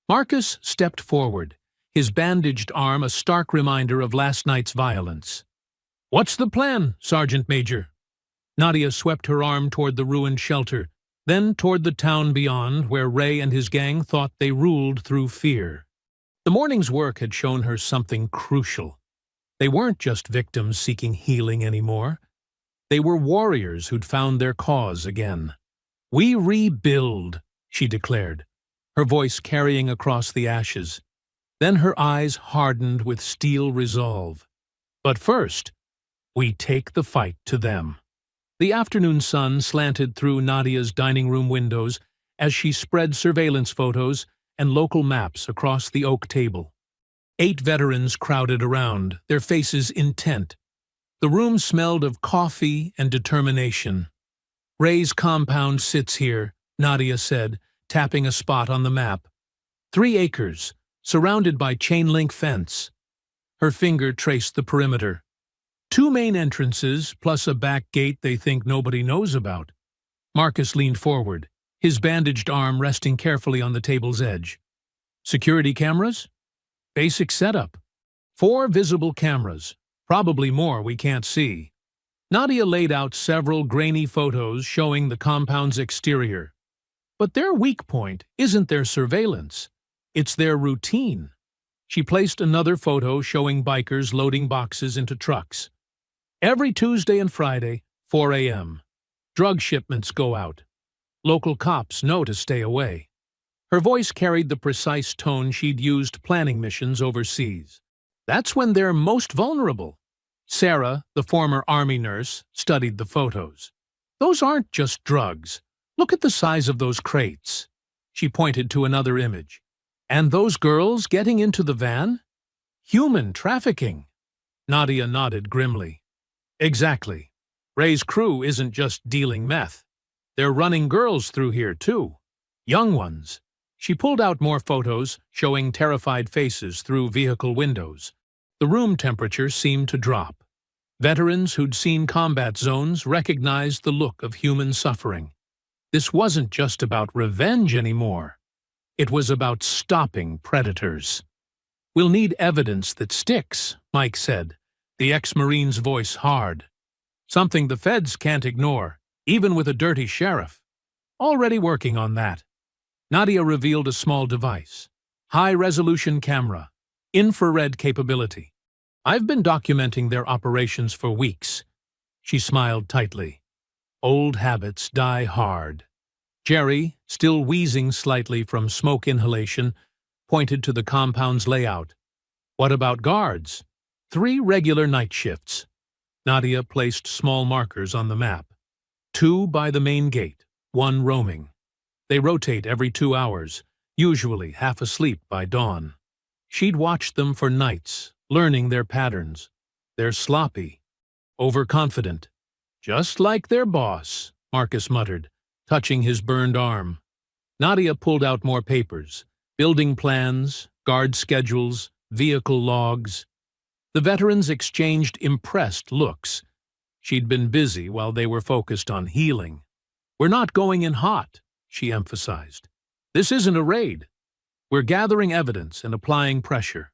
Marcus stepped forward, his bandaged arm a stark reminder of last night's violence. "What's the plan, Sergeant Major?" Nadia swept her arm toward the ruined shelter, then toward the town beyond where Ray and his gang thought they ruled through fear. The morning's work had shown her something crucial. They weren't just victims seeking healing anymore. They were warriors who'd found their cause again. "We rebuild," she declared, her voice carrying across the ashes. Then her eyes hardened with steel resolve. "But first, we take the fight to them." The afternoon sun slanted through Nadia's dining room windows as she spread surveillance photos and local maps across the oak table. 8 veterans crowded around, their faces intent. The room smelled of coffee and determination. "Ray's compound sits here," Nadia said, tapping a spot on the map. 3 acres, surrounded by chain-link fence. Her finger traced the perimeter. 2 main entrances, plus a back gate they think nobody knows about. Marcus leaned forward, his bandaged arm resting carefully on the table's edge. Security cameras? Basic setup. 4 visible cameras, probably more we can't see. Nadia laid out several grainy photos showing the compound's exterior. But their weak point isn't their surveillance. It's their routine. She placed another photo showing bikers loading boxes into trucks. Every Tuesday and Friday, 4 a.m. Drug shipments go out. Local cops know to stay away. Her voice carried the precise tone she'd used planning missions overseas. That's when they're most vulnerable. Sarah, the former army nurse, studied the photos. Those aren't just drugs. Look at the size of those crates. She pointed to another image. And those girls getting into the van? Human trafficking. Nadia nodded grimly. Exactly. Ray's crew isn't just dealing meth. They're running girls through here, too. Young ones. She pulled out more photos, showing terrified faces through vehicle windows. The room temperature seemed to drop. Veterans who'd seen combat zones recognized the look of human suffering. This wasn't just about revenge anymore. It was about stopping predators. We'll need evidence that sticks, Mike said, the ex-Marine's voice hard. Something the feds can't ignore, even with a dirty sheriff. Already working on that. Nadia revealed a small device. High-resolution camera. Infrared capability. I've been documenting their operations for weeks. She smiled tightly. Old habits die hard. Jerry, still wheezing slightly from smoke inhalation, pointed to the compound's layout. What about guards? 3 regular night shifts. Nadia placed small markers on the map. 2 by the main gate, 1 roaming. They rotate every 2 hours, usually half asleep by dawn. She'd watched them for nights, learning their patterns. They're sloppy, overconfident. Just like their boss, Marcus muttered, touching his burned arm. Nadia pulled out more papers, building plans, guard schedules, vehicle logs. The veterans exchanged impressed looks. She'd been busy while they were focused on healing. We're not going in hot, she emphasized. This isn't a raid. We're gathering evidence and applying pressure.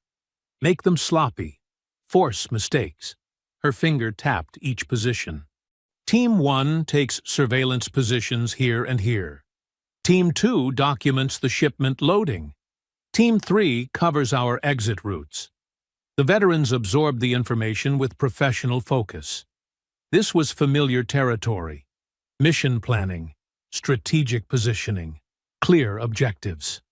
Make them sloppy. Force mistakes. Her finger tapped each position. Team 1 takes surveillance positions here and here. Team 2 documents the shipment loading. Team 3 covers our exit routes. The veterans absorbed the information with professional focus. This was familiar territory. Mission planning, strategic positioning, clear objectives.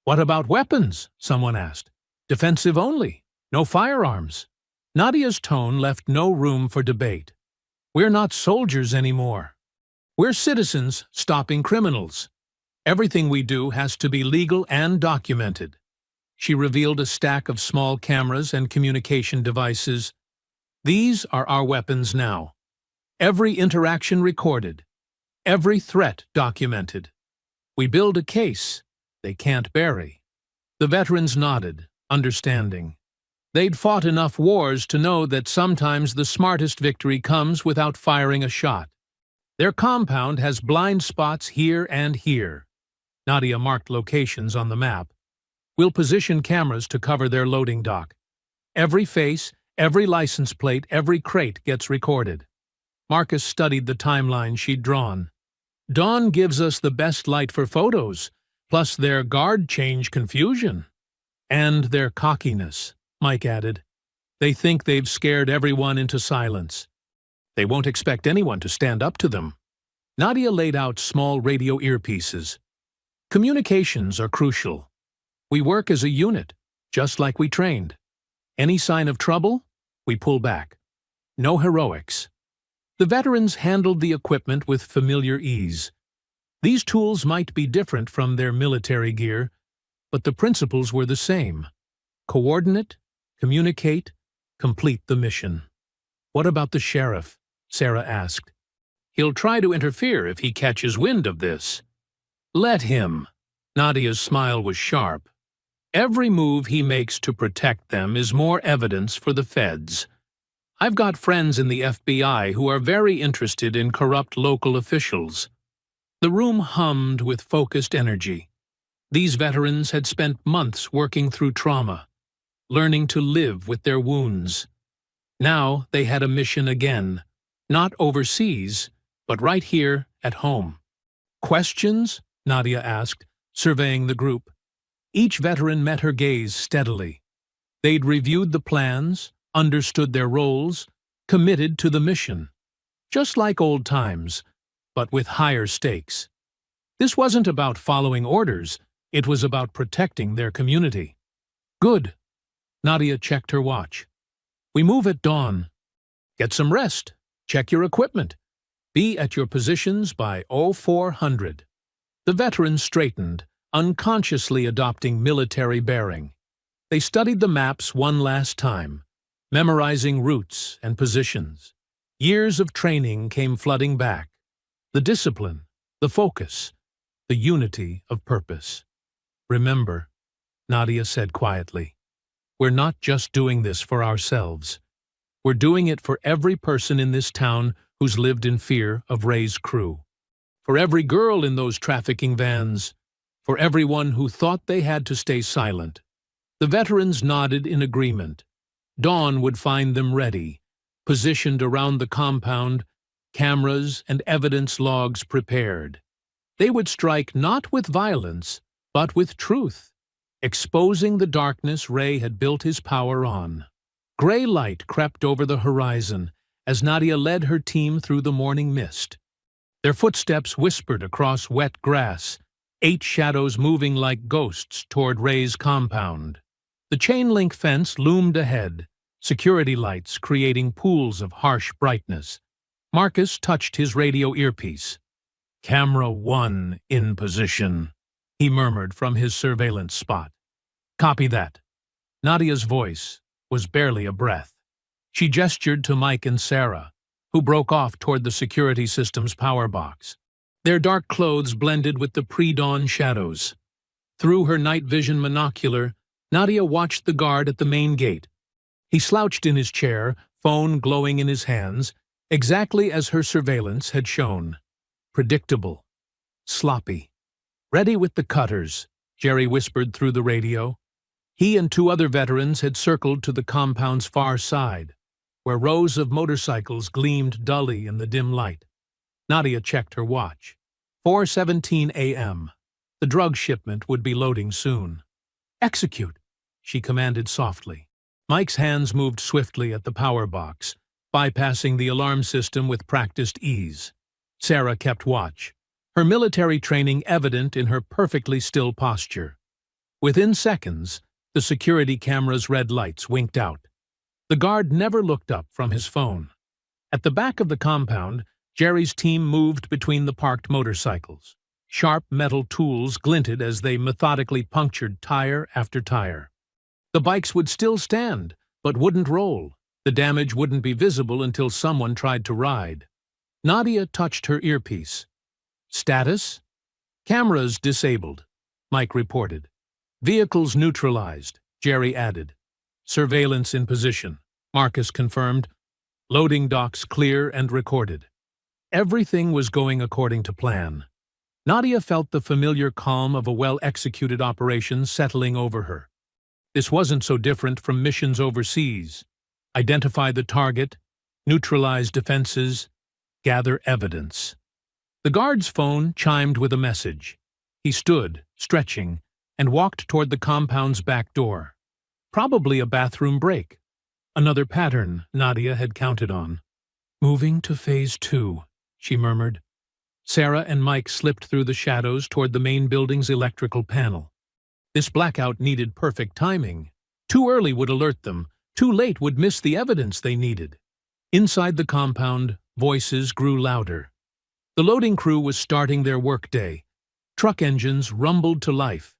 What about weapons? Someone asked. Defensive only. No firearms. Nadia's tone left no room for debate. We're not soldiers anymore. We're citizens stopping criminals. Everything we do has to be legal and documented. She revealed a stack of small cameras and communication devices. These are our weapons now. Every interaction recorded. Every threat documented. We build a case they can't bury. The veterans nodded, understanding. They'd fought enough wars to know that sometimes the smartest victory comes without firing a shot. Their compound has blind spots here and here. Nadia marked locations on the map. We'll position cameras to cover their loading dock. Every face, every license plate, every crate gets recorded. Marcus studied the timeline she'd drawn. Dawn gives us the best light for photos, plus their guard change confusion. And their cockiness, Mike added. They think they've scared everyone into silence. They won't expect anyone to stand up to them. Nadia laid out small radio earpieces. Communications are crucial. We work as a unit, just like we trained. Any sign of trouble, we pull back. No heroics. The veterans handled the equipment with familiar ease. These tools might be different from their military gear, but the principles were the same. Coordinate, communicate, complete the mission. What about the sheriff? Sarah asked. He'll try to interfere if he catches wind of this. Let him. Nadia's smile was sharp. Every move he makes to protect them is more evidence for the feds. I've got friends in the FBI who are very interested in corrupt local officials. The room hummed with focused energy. These veterans had spent months working through trauma, learning to live with their wounds. Now they had a mission again, not overseas, but right here at home. "Questions?" Nadia asked, surveying the group. Each veteran met her gaze steadily. They'd reviewed the plans, understood their roles, committed to the mission. Just like old times, but with higher stakes. This wasn't about following orders, it was about protecting their community. "Good." Nadia checked her watch. "We move at dawn. Get some rest. Check your equipment. Be at your positions by 0400. The veterans straightened, unconsciously adopting military bearing. They studied the maps one last time, memorizing routes and positions. Years of training came flooding back. The discipline, the focus, the unity of purpose. "Remember," Nadia said quietly, "we're not just doing this for ourselves. We're doing it for every person in this town who's lived in fear of Ray's crew. For every girl in those trafficking vans. For everyone who thought they had to stay silent." The veterans nodded in agreement. Dawn would find them ready, positioned around the compound, cameras and evidence logs prepared. They would strike not with violence, but with truth, exposing the darkness Ray had built his power on. Gray light crept over the horizon as Nadia led her team through the morning mist. Their footsteps whispered across wet grass, 8 shadows moving like ghosts toward Ray's compound. The chain-link fence loomed ahead, security lights creating pools of harsh brightness. Marcus touched his radio earpiece. "Camera 1 in position," he murmured from his surveillance spot. "Copy that." Nadia's voice was barely a breath. She gestured to Mike and Sarah, who broke off toward the security system's power box. Their dark clothes blended with the pre-dawn shadows. Through her night vision monocular, Nadia watched the guard at the main gate. He slouched in his chair, phone glowing in his hands, exactly as her surveillance had shown. Predictable. Sloppy. "Ready with the cutters," Jerry whispered through the radio. He and 2 other veterans had circled to the compound's far side, where rows of motorcycles gleamed dully in the dim light. Nadia checked her watch. 4:17 a.m. The drug shipment would be loading soon. "Execute," she commanded softly. Mike's hands moved swiftly at the power box, bypassing the alarm system with practiced ease. Sarah kept watch, her military training evident in her perfectly still posture. Within seconds, the security camera's red lights winked out. The guard never looked up from his phone. At the back of the compound, Jerry's team moved between the parked motorcycles. Sharp metal tools glinted as they methodically punctured tire after tire. The bikes would still stand, but wouldn't roll. The damage wouldn't be visible until someone tried to ride. Nadia touched her earpiece. "Status?" "Cameras disabled," Mike reported. "Vehicles neutralized," Jerry added. "Surveillance in position," Marcus confirmed. "Loading docks clear and recorded." Everything was going according to plan. Nadia felt the familiar calm of a well-executed operation settling over her. This wasn't so different from missions overseas. Identify the target, neutralize defenses, gather evidence. The guard's phone chimed with a message. He stood, stretching, and walked toward the compound's back door. Probably a bathroom break. Another pattern Nadia had counted on. "Moving to phase 2, she murmured. Sarah and Mike slipped through the shadows toward the main building's electrical panel. This blackout needed perfect timing. Too early would alert them, too late would miss the evidence they needed. Inside the compound, voices grew louder. The loading crew was starting their workday. Truck engines rumbled to life.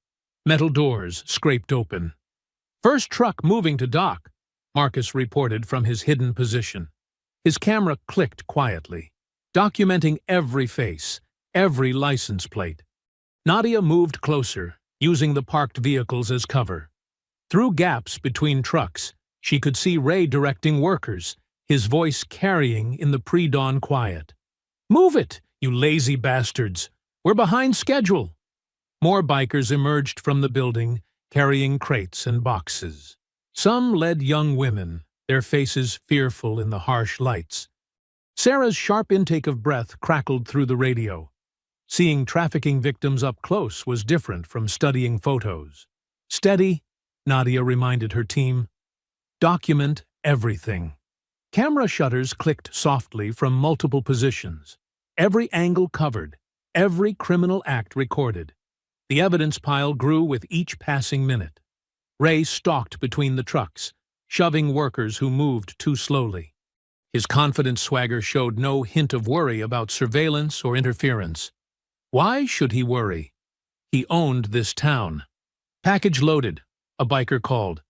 Metal doors scraped open. "First truck moving to dock," Marcus reported from his hidden position. His camera clicked quietly, documenting every face, every license plate. Nadia moved closer, using the parked vehicles as cover. Through gaps between trucks, she could see Ray directing workers, his voice carrying in the pre-dawn quiet. "Move it, you lazy bastards! We're behind schedule!" More bikers emerged from the building, carrying crates and boxes. Some led young women, their faces fearful in the harsh lights. Sarah's sharp intake of breath crackled through the radio. Seeing trafficking victims up close was different from studying photos. Steady, Nadia reminded her team. Document everything. Camera shutters clicked softly from multiple positions. Every angle covered, every criminal act recorded. The evidence pile grew with each passing minute. Ray stalked between the trucks, shoving workers who moved too slowly. His confident swagger showed no hint of worry about surveillance or interference. Why should he worry? He owned this town. Package loaded, a biker called.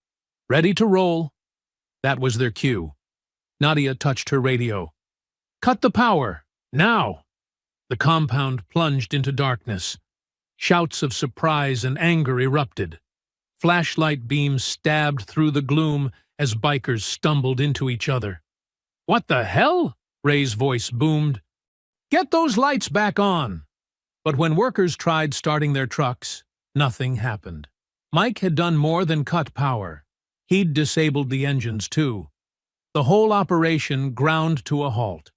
Ready to roll. That was their cue. Nadia touched her radio. Cut the power, now! The compound plunged into darkness. Shouts of surprise and anger erupted. Flashlight beams stabbed through the gloom as bikers stumbled into each other. What the hell? Ray's voice boomed. Get those lights back on! But when workers tried starting their trucks, nothing happened. Mike had done more than cut power. He'd disabled the engines too. The whole operation ground to a halt.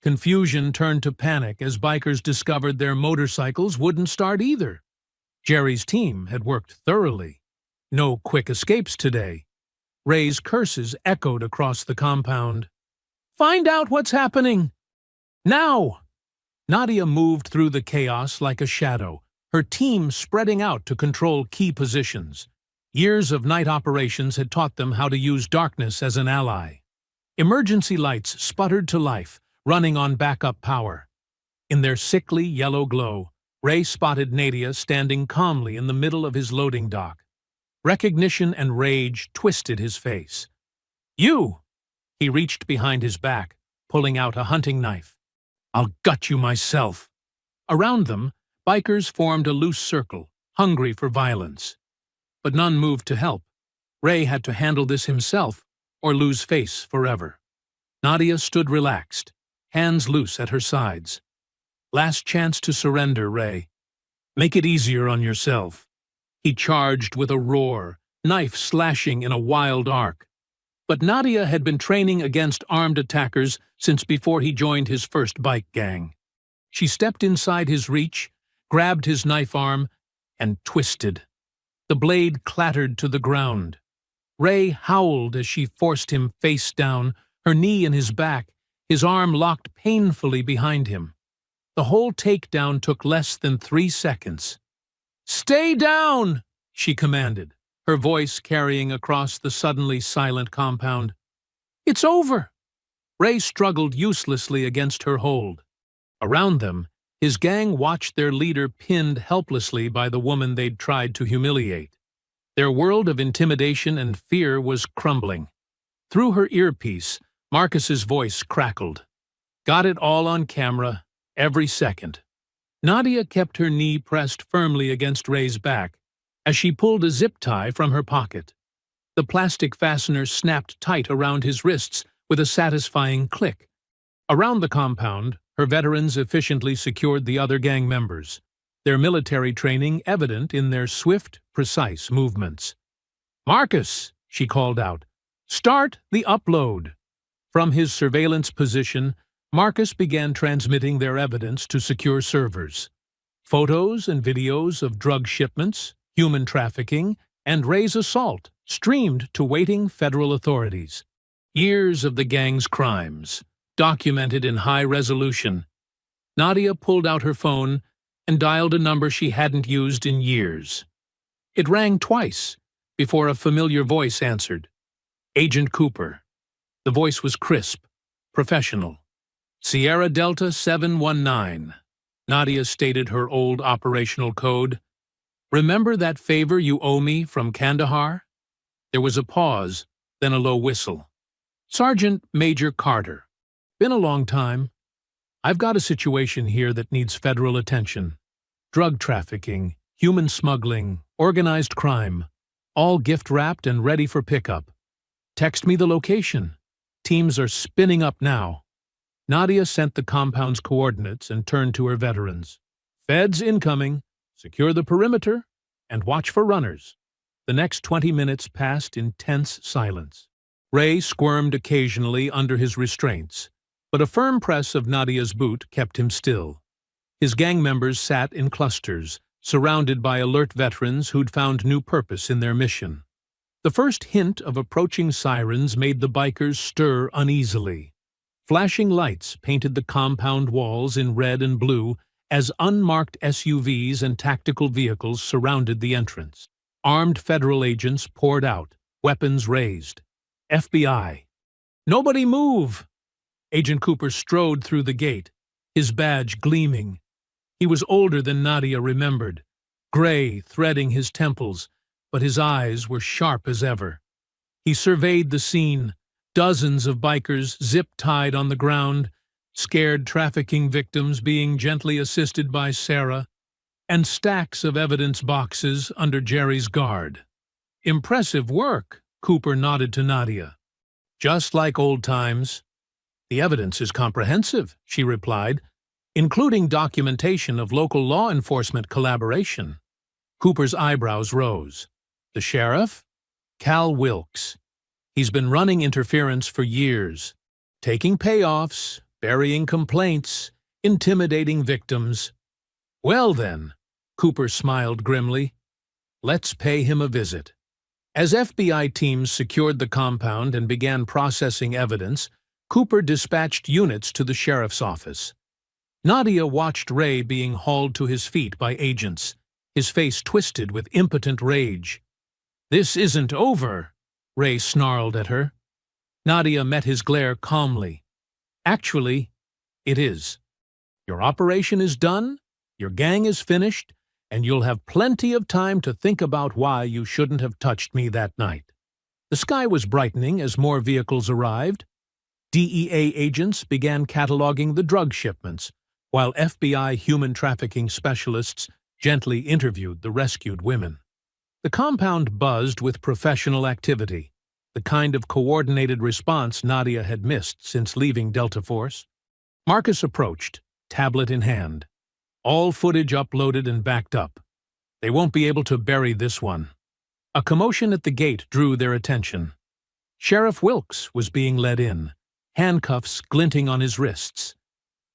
Confusion turned to panic as bikers discovered their motorcycles wouldn't start either. Jerry's team had worked thoroughly. No quick escapes today. Ray's curses echoed across the compound. Find out what's happening! Now! Nadia moved through the chaos like a shadow, her team spreading out to control key positions. Years of night operations had taught them how to use darkness as an ally. Emergency lights sputtered to life, running on backup power. In their sickly yellow glow, Ray spotted Nadia standing calmly in the middle of his loading dock. Recognition and rage twisted his face. You! He reached behind his back, pulling out a hunting knife. I'll gut you myself. Around them, bikers formed a loose circle, hungry for violence. But none moved to help. Ray had to handle this himself or lose face forever. Nadia stood relaxed, hands loose at her sides. Last chance to surrender, Ray. Make it easier on yourself. He charged with a roar, knife slashing in a wild arc. But Nadia had been training against armed attackers since before he joined his first bike gang. She stepped inside his reach, grabbed his knife arm, and twisted. The blade clattered to the ground. Ray howled as she forced him face down, her knee in his back, his arm locked painfully behind him. The whole takedown took less than 3 seconds. Stay down, she commanded, her voice carrying across the suddenly silent compound. It's over. Ray struggled uselessly against her hold. Around them, his gang watched their leader pinned helplessly by the woman they'd tried to humiliate. Their world of intimidation and fear was crumbling. Through her earpiece, Marcus's voice crackled. Got it all on camera, every second. Nadia kept her knee pressed firmly against Ray's back as she pulled a zip tie from her pocket. The plastic fastener snapped tight around his wrists with a satisfying click. Around the compound, her veterans efficiently secured the other gang members, their military training evident in their swift, precise movements. Marcus, she called out, start the upload. From his surveillance position, Marcus began transmitting their evidence to secure servers. Photos and videos of drug shipments, human trafficking, and Ray's assault streamed to waiting federal authorities. Years of the gang's crimes, documented in high resolution. Nadia pulled out her phone and dialed a number she hadn't used in years. It rang twice before a familiar voice answered. Agent Cooper. The voice was crisp, professional. Sierra Delta 719. Nadia stated her old operational code. Remember that favor you owe me from Kandahar? There was a pause, then a low whistle. Sergeant Major Carter. Been a long time. I've got a situation here that needs federal attention. Drug trafficking, human smuggling, organized crime. All gift-wrapped and ready for pickup. Text me the location. Teams are spinning up now. Nadia sent the compound's coordinates and turned to her veterans. Feds incoming. secure the perimeter, and watch for runners. The next 20 minutes passed in tense silence. Ray squirmed occasionally under his restraints, but a firm press of Nadia's boot kept him still. His gang members sat in clusters, surrounded by alert veterans who'd found new purpose in their mission. The first hint of approaching sirens made the bikers stir uneasily. Flashing lights painted the compound walls in red and blue as unmarked SUVs and tactical vehicles surrounded the entrance. Armed federal agents poured out, weapons raised. FBI. "Nobody move!" Agent Cooper strode through the gate, his badge gleaming. He was older than Nadia remembered, gray threading his temples, but his eyes were sharp as ever. He surveyed the scene, dozens of bikers zip-tied on the ground, scared trafficking victims being gently assisted by Sarah, and stacks of evidence boxes under Jerry's guard. "Impressive work," Cooper nodded to Nadia. "Just like old times." "The evidence is comprehensive," she replied, "including documentation of local law enforcement collaboration." Cooper's eyebrows rose. "The sheriff? Cal Wilkes. He's been running interference for years, taking payoffs, burying complaints, intimidating victims." "Well then," Cooper smiled grimly, "let's pay him a visit." As FBI teams secured the compound and began processing evidence, Cooper dispatched units to the sheriff's office. Nadia watched Ray being hauled to his feet by agents, his face twisted with impotent rage. "This isn't over," Ray snarled at her. Nadia met his glare calmly. "Actually, it is. Your operation is done, your gang is finished, and you'll have plenty of time to think about why you shouldn't have touched me that night." The sky was brightening as more vehicles arrived. DEA agents began cataloging the drug shipments, while FBI human trafficking specialists gently interviewed the rescued women. The compound buzzed with professional activity, the kind of coordinated response Nadia had missed since leaving Delta Force. Marcus approached, tablet in hand. All footage uploaded and backed up. They won't be able to bury this one. A commotion at the gate drew their attention. Sheriff Wilkes was being led in, handcuffs glinting on his wrists.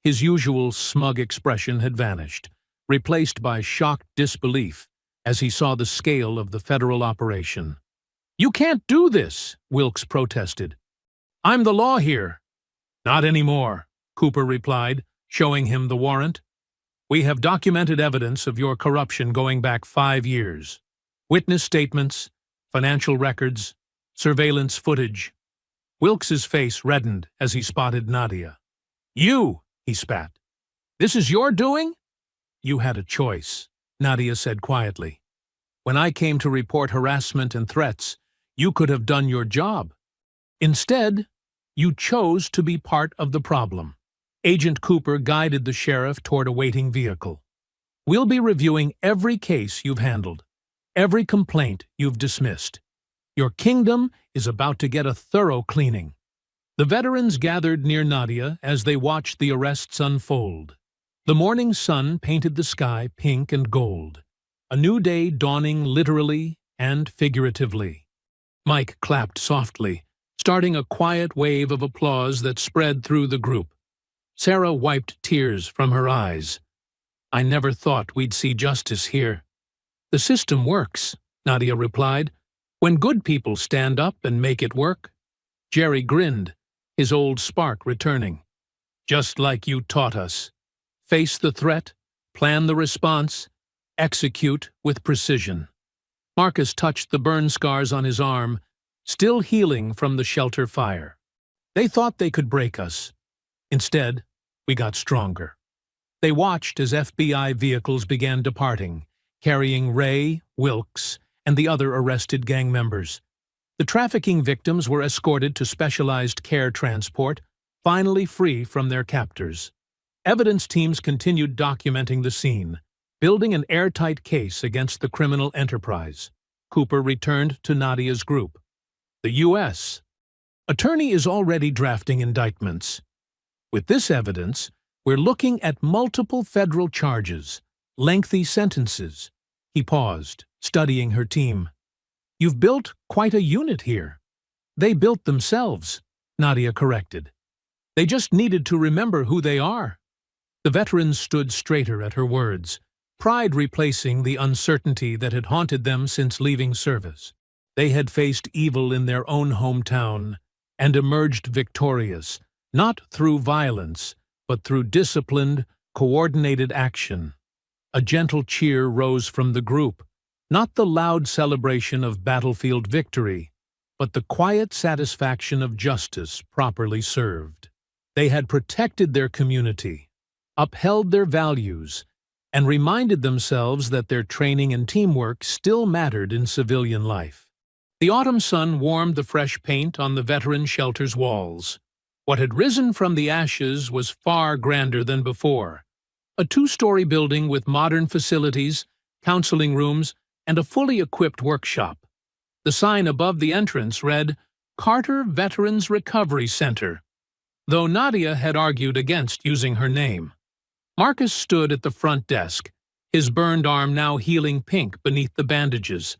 His usual smug expression had vanished, replaced by shocked disbelief as he saw the scale of the federal operation. "You can't do this," Wilkes protested. "I'm the law here." "Not anymore," Cooper replied, showing him the warrant. "We have documented evidence of your corruption going back 5 years. Witness statements, financial records, surveillance footage." Wilkes's face reddened as he spotted Nadia. "You!" he spat. "This is your doing?" "You had a choice," Nadia said quietly. "When I came to report harassment and threats, you could have done your job. Instead, you chose to be part of the problem." Agent Cooper guided the sheriff toward a waiting vehicle. "We'll be reviewing every case you've handled, every complaint you've dismissed. Your kingdom is about to get a thorough cleaning." The veterans gathered near Nadia as they watched the arrests unfold. The morning sun painted the sky pink and gold, a new day dawning literally and figuratively. Mike clapped softly, starting a quiet wave of applause that spread through the group. Sarah wiped tears from her eyes. "I never thought we'd see justice here." "The system works," Nadia replied, "when good people stand up and make it work." Jerry grinned, his old spark returning. "Just like you taught us. Face the threat, plan the response, execute with precision." Marcus touched the burn scars on his arm, still healing from the shelter fire. "They thought they could break us. Instead, we got stronger." They watched as FBI vehicles began departing, carrying Ray, Wilkes, and the other arrested gang members. The trafficking victims were escorted to specialized care transport, finally free from their captors. Evidence teams continued documenting the scene, building an airtight case against the criminal enterprise. Cooper returned to Nadia's group. "The U.S. attorney is already drafting indictments. With this evidence, we're looking at multiple federal charges, lengthy sentences. He paused, studying her team. "You've built quite a unit here." "They built themselves," Nadia corrected. "They just needed to remember who they are." The veterans stood straighter at her words, pride replacing the uncertainty that had haunted them since leaving service. They had faced evil in their own hometown and emerged victorious, not through violence, but through disciplined, coordinated action. A gentle cheer rose from the group, not the loud celebration of battlefield victory, but the quiet satisfaction of justice properly served. They had protected their community, upheld their values, and reminded themselves that their training and teamwork still mattered in civilian life. The autumn sun warmed the fresh paint on the veteran shelter's walls. What had risen from the ashes was far grander than before. A two-story building with modern facilities, counseling rooms, and a fully equipped workshop. The sign above the entrance read, "Carter Veterans Recovery Center," though Nadia had argued against using her name. Marcus stood at the front desk, his burned arm now healing pink beneath the bandages.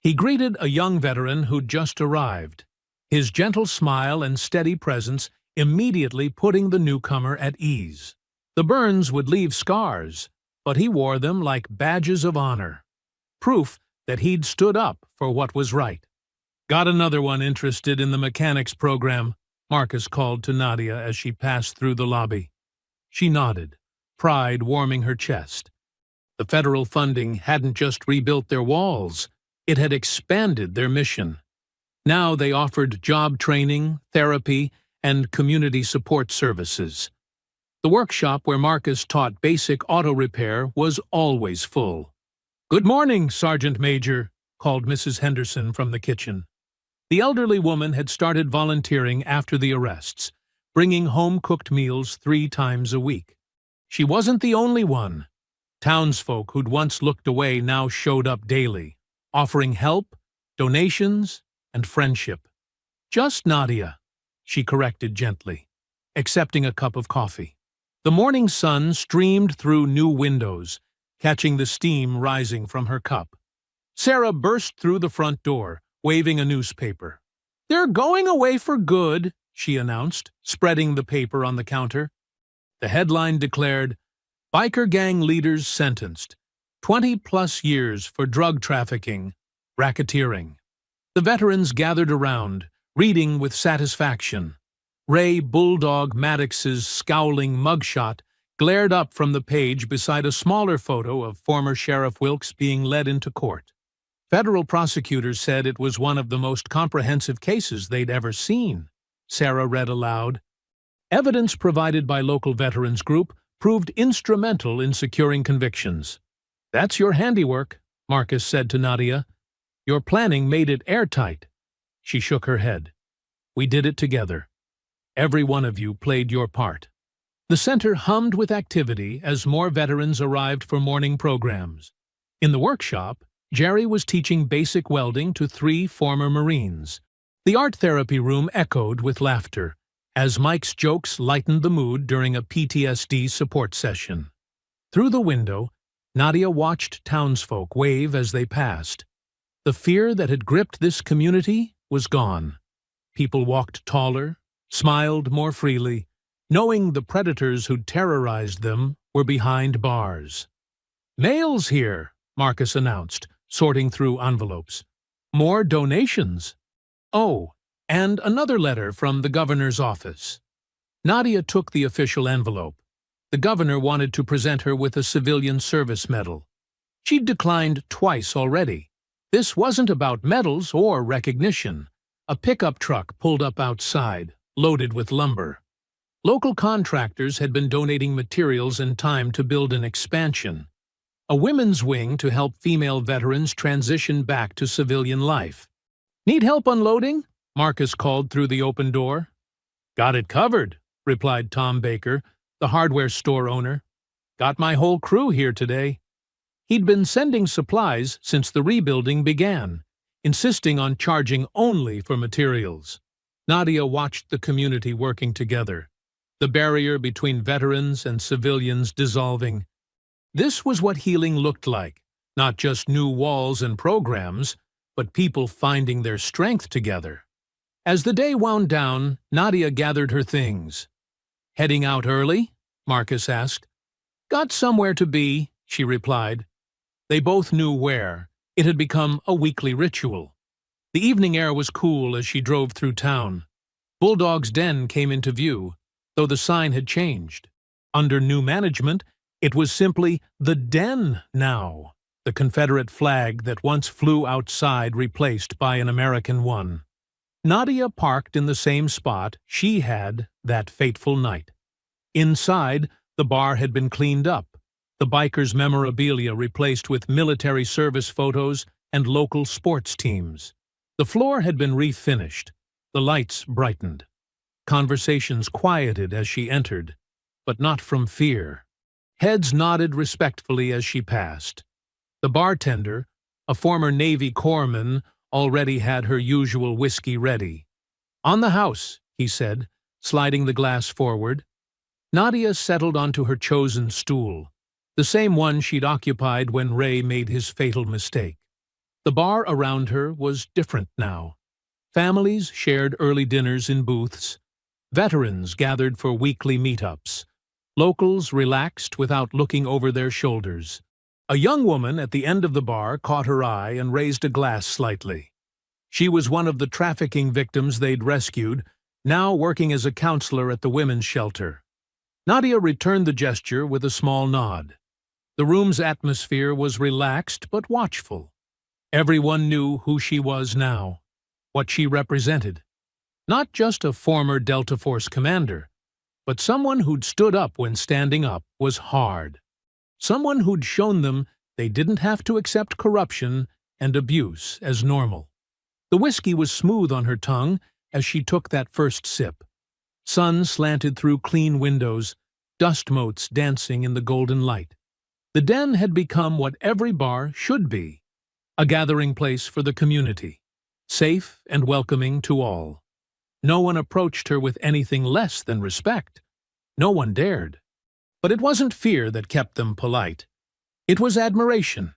He greeted a young veteran who'd just arrived, his gentle smile and steady presence immediately putting the newcomer at ease. The burns would leave scars, but he wore them like badges of honor, proof that he'd stood up for what was right. "Got another one interested in the mechanics program," Marcus called to Nadia as she passed through the lobby. She nodded, pride warming her chest. The federal funding hadn't just rebuilt their walls, it had expanded their mission. Now they offered job training, therapy, and community support services. The workshop where Marcus taught basic auto repair was always full. "Good morning, Sergeant Major," called Mrs. Henderson from the kitchen. The elderly woman had started volunteering after the arrests, bringing home-cooked meals 3 times a week. She wasn't the only one. Townsfolk who'd once looked away now showed up daily, offering help, donations, and friendship. "Just Nadia," she corrected gently, accepting a cup of coffee. The morning sun streamed through new windows, catching the steam rising from her cup. Sarah burst through the front door, waving a newspaper. "They're going away for good," she announced, spreading the paper on the counter. The headline declared, "Biker gang leaders sentenced, 20-plus years for drug trafficking, racketeering." The veterans gathered around, reading with satisfaction. Ray Bulldog Maddox's scowling mugshot glared up from the page beside a smaller photo of former Sheriff Wilkes being led into court. Federal prosecutors said it was one of the most comprehensive cases they'd ever seen, Sarah read aloud. Evidence provided by local veterans group proved instrumental in securing convictions. "That's your handiwork," Marcus said to Nadia. "Your planning made it airtight." She shook her head. "We did it together. Every one of you played your part." The center hummed with activity as more veterans arrived for morning programs. In the workshop, Jerry was teaching basic welding to 3 former Marines. The art therapy room echoed with laughter, as Mike's jokes lightened the mood during a PTSD support session. Through the window, Nadia watched townsfolk wave as they passed. The fear that had gripped this community was gone. People walked taller, smiled more freely, knowing the predators who'd terrorized them were behind bars. "Mail's here," Marcus announced, sorting through envelopes. "More donations." "Oh, and another letter from the governor's office." Nadia took the official envelope. The governor wanted to present her with a civilian service medal. She'd declined twice already. This wasn't about medals or recognition. A pickup truck pulled up outside, loaded with lumber. Local contractors had been donating materials and time to build an expansion. A women's wing to help female veterans transition back to civilian life. "Need help unloading?" Marcus called through the open door. "Got it covered," replied Tom Baker, the hardware store owner. "Got my whole crew here today." He'd been sending supplies since the rebuilding began, insisting on charging only for materials. Nadia watched the community working together, the barrier between veterans and civilians dissolving. This was what healing looked like, not just new walls and programs, but people finding their strength together. As the day wound down, Nadia gathered her things. "Heading out early?" Marcus asked. "Got somewhere to be," she replied. They both knew where. It had become a weekly ritual. The evening air was cool as she drove through town. Bulldog's Den came into view, though the sign had changed. Under new management, it was simply the Den now, the Confederate flag that once flew outside replaced by an American one. Nadia parked in the same spot she had that fateful night. Inside, the bar had been cleaned up, the bikers' memorabilia replaced with military service photos and local sports teams. The floor had been refinished, the lights brightened. Conversations quieted as she entered, but not from fear. Heads nodded respectfully as she passed. The bartender, a former Navy corpsman, already had her usual whiskey ready. "On the house," he said, sliding the glass forward. Nadia settled onto her chosen stool, the same one she'd occupied when Ray made his fatal mistake. The bar around her was different now. Families shared early dinners in booths. Veterans gathered for weekly meetups. Locals relaxed without looking over their shoulders. A young woman at the end of the bar caught her eye and raised a glass slightly. She was one of the trafficking victims they'd rescued, now working as a counselor at the women's shelter. Nadia returned the gesture with a small nod. The room's atmosphere was relaxed but watchful. Everyone knew who she was now, what she represented. Not just a former Delta Force commander, but someone who'd stood up when standing up was hard. Someone who'd shown them they didn't have to accept corruption and abuse as normal. The whiskey was smooth on her tongue as she took that first sip. Sun slanted through clean windows, dust motes dancing in the golden light. The Den had become what every bar should be, a gathering place for the community, safe and welcoming to all. No one approached her with anything less than respect. No one dared. But it wasn't fear that kept them polite. It was admiration.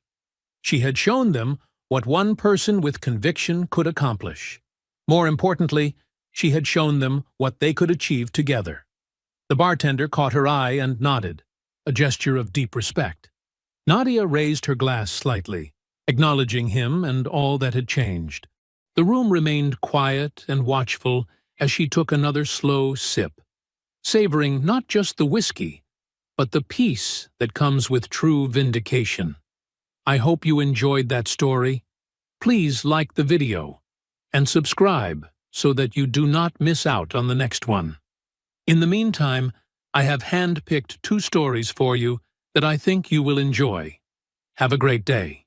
She had shown them what one person with conviction could accomplish. More importantly, she had shown them what they could achieve together. The bartender caught her eye and nodded, a gesture of deep respect. Nadia raised her glass slightly, acknowledging him and all that had changed. The room remained quiet and watchful as she took another slow sip, savoring not just the whiskey, but the peace that comes with true vindication. I hope you enjoyed that story. Please like the video and subscribe so that you do not miss out on the next one. In the meantime, I have hand-picked 2 stories for you that I think you will enjoy. Have a great day.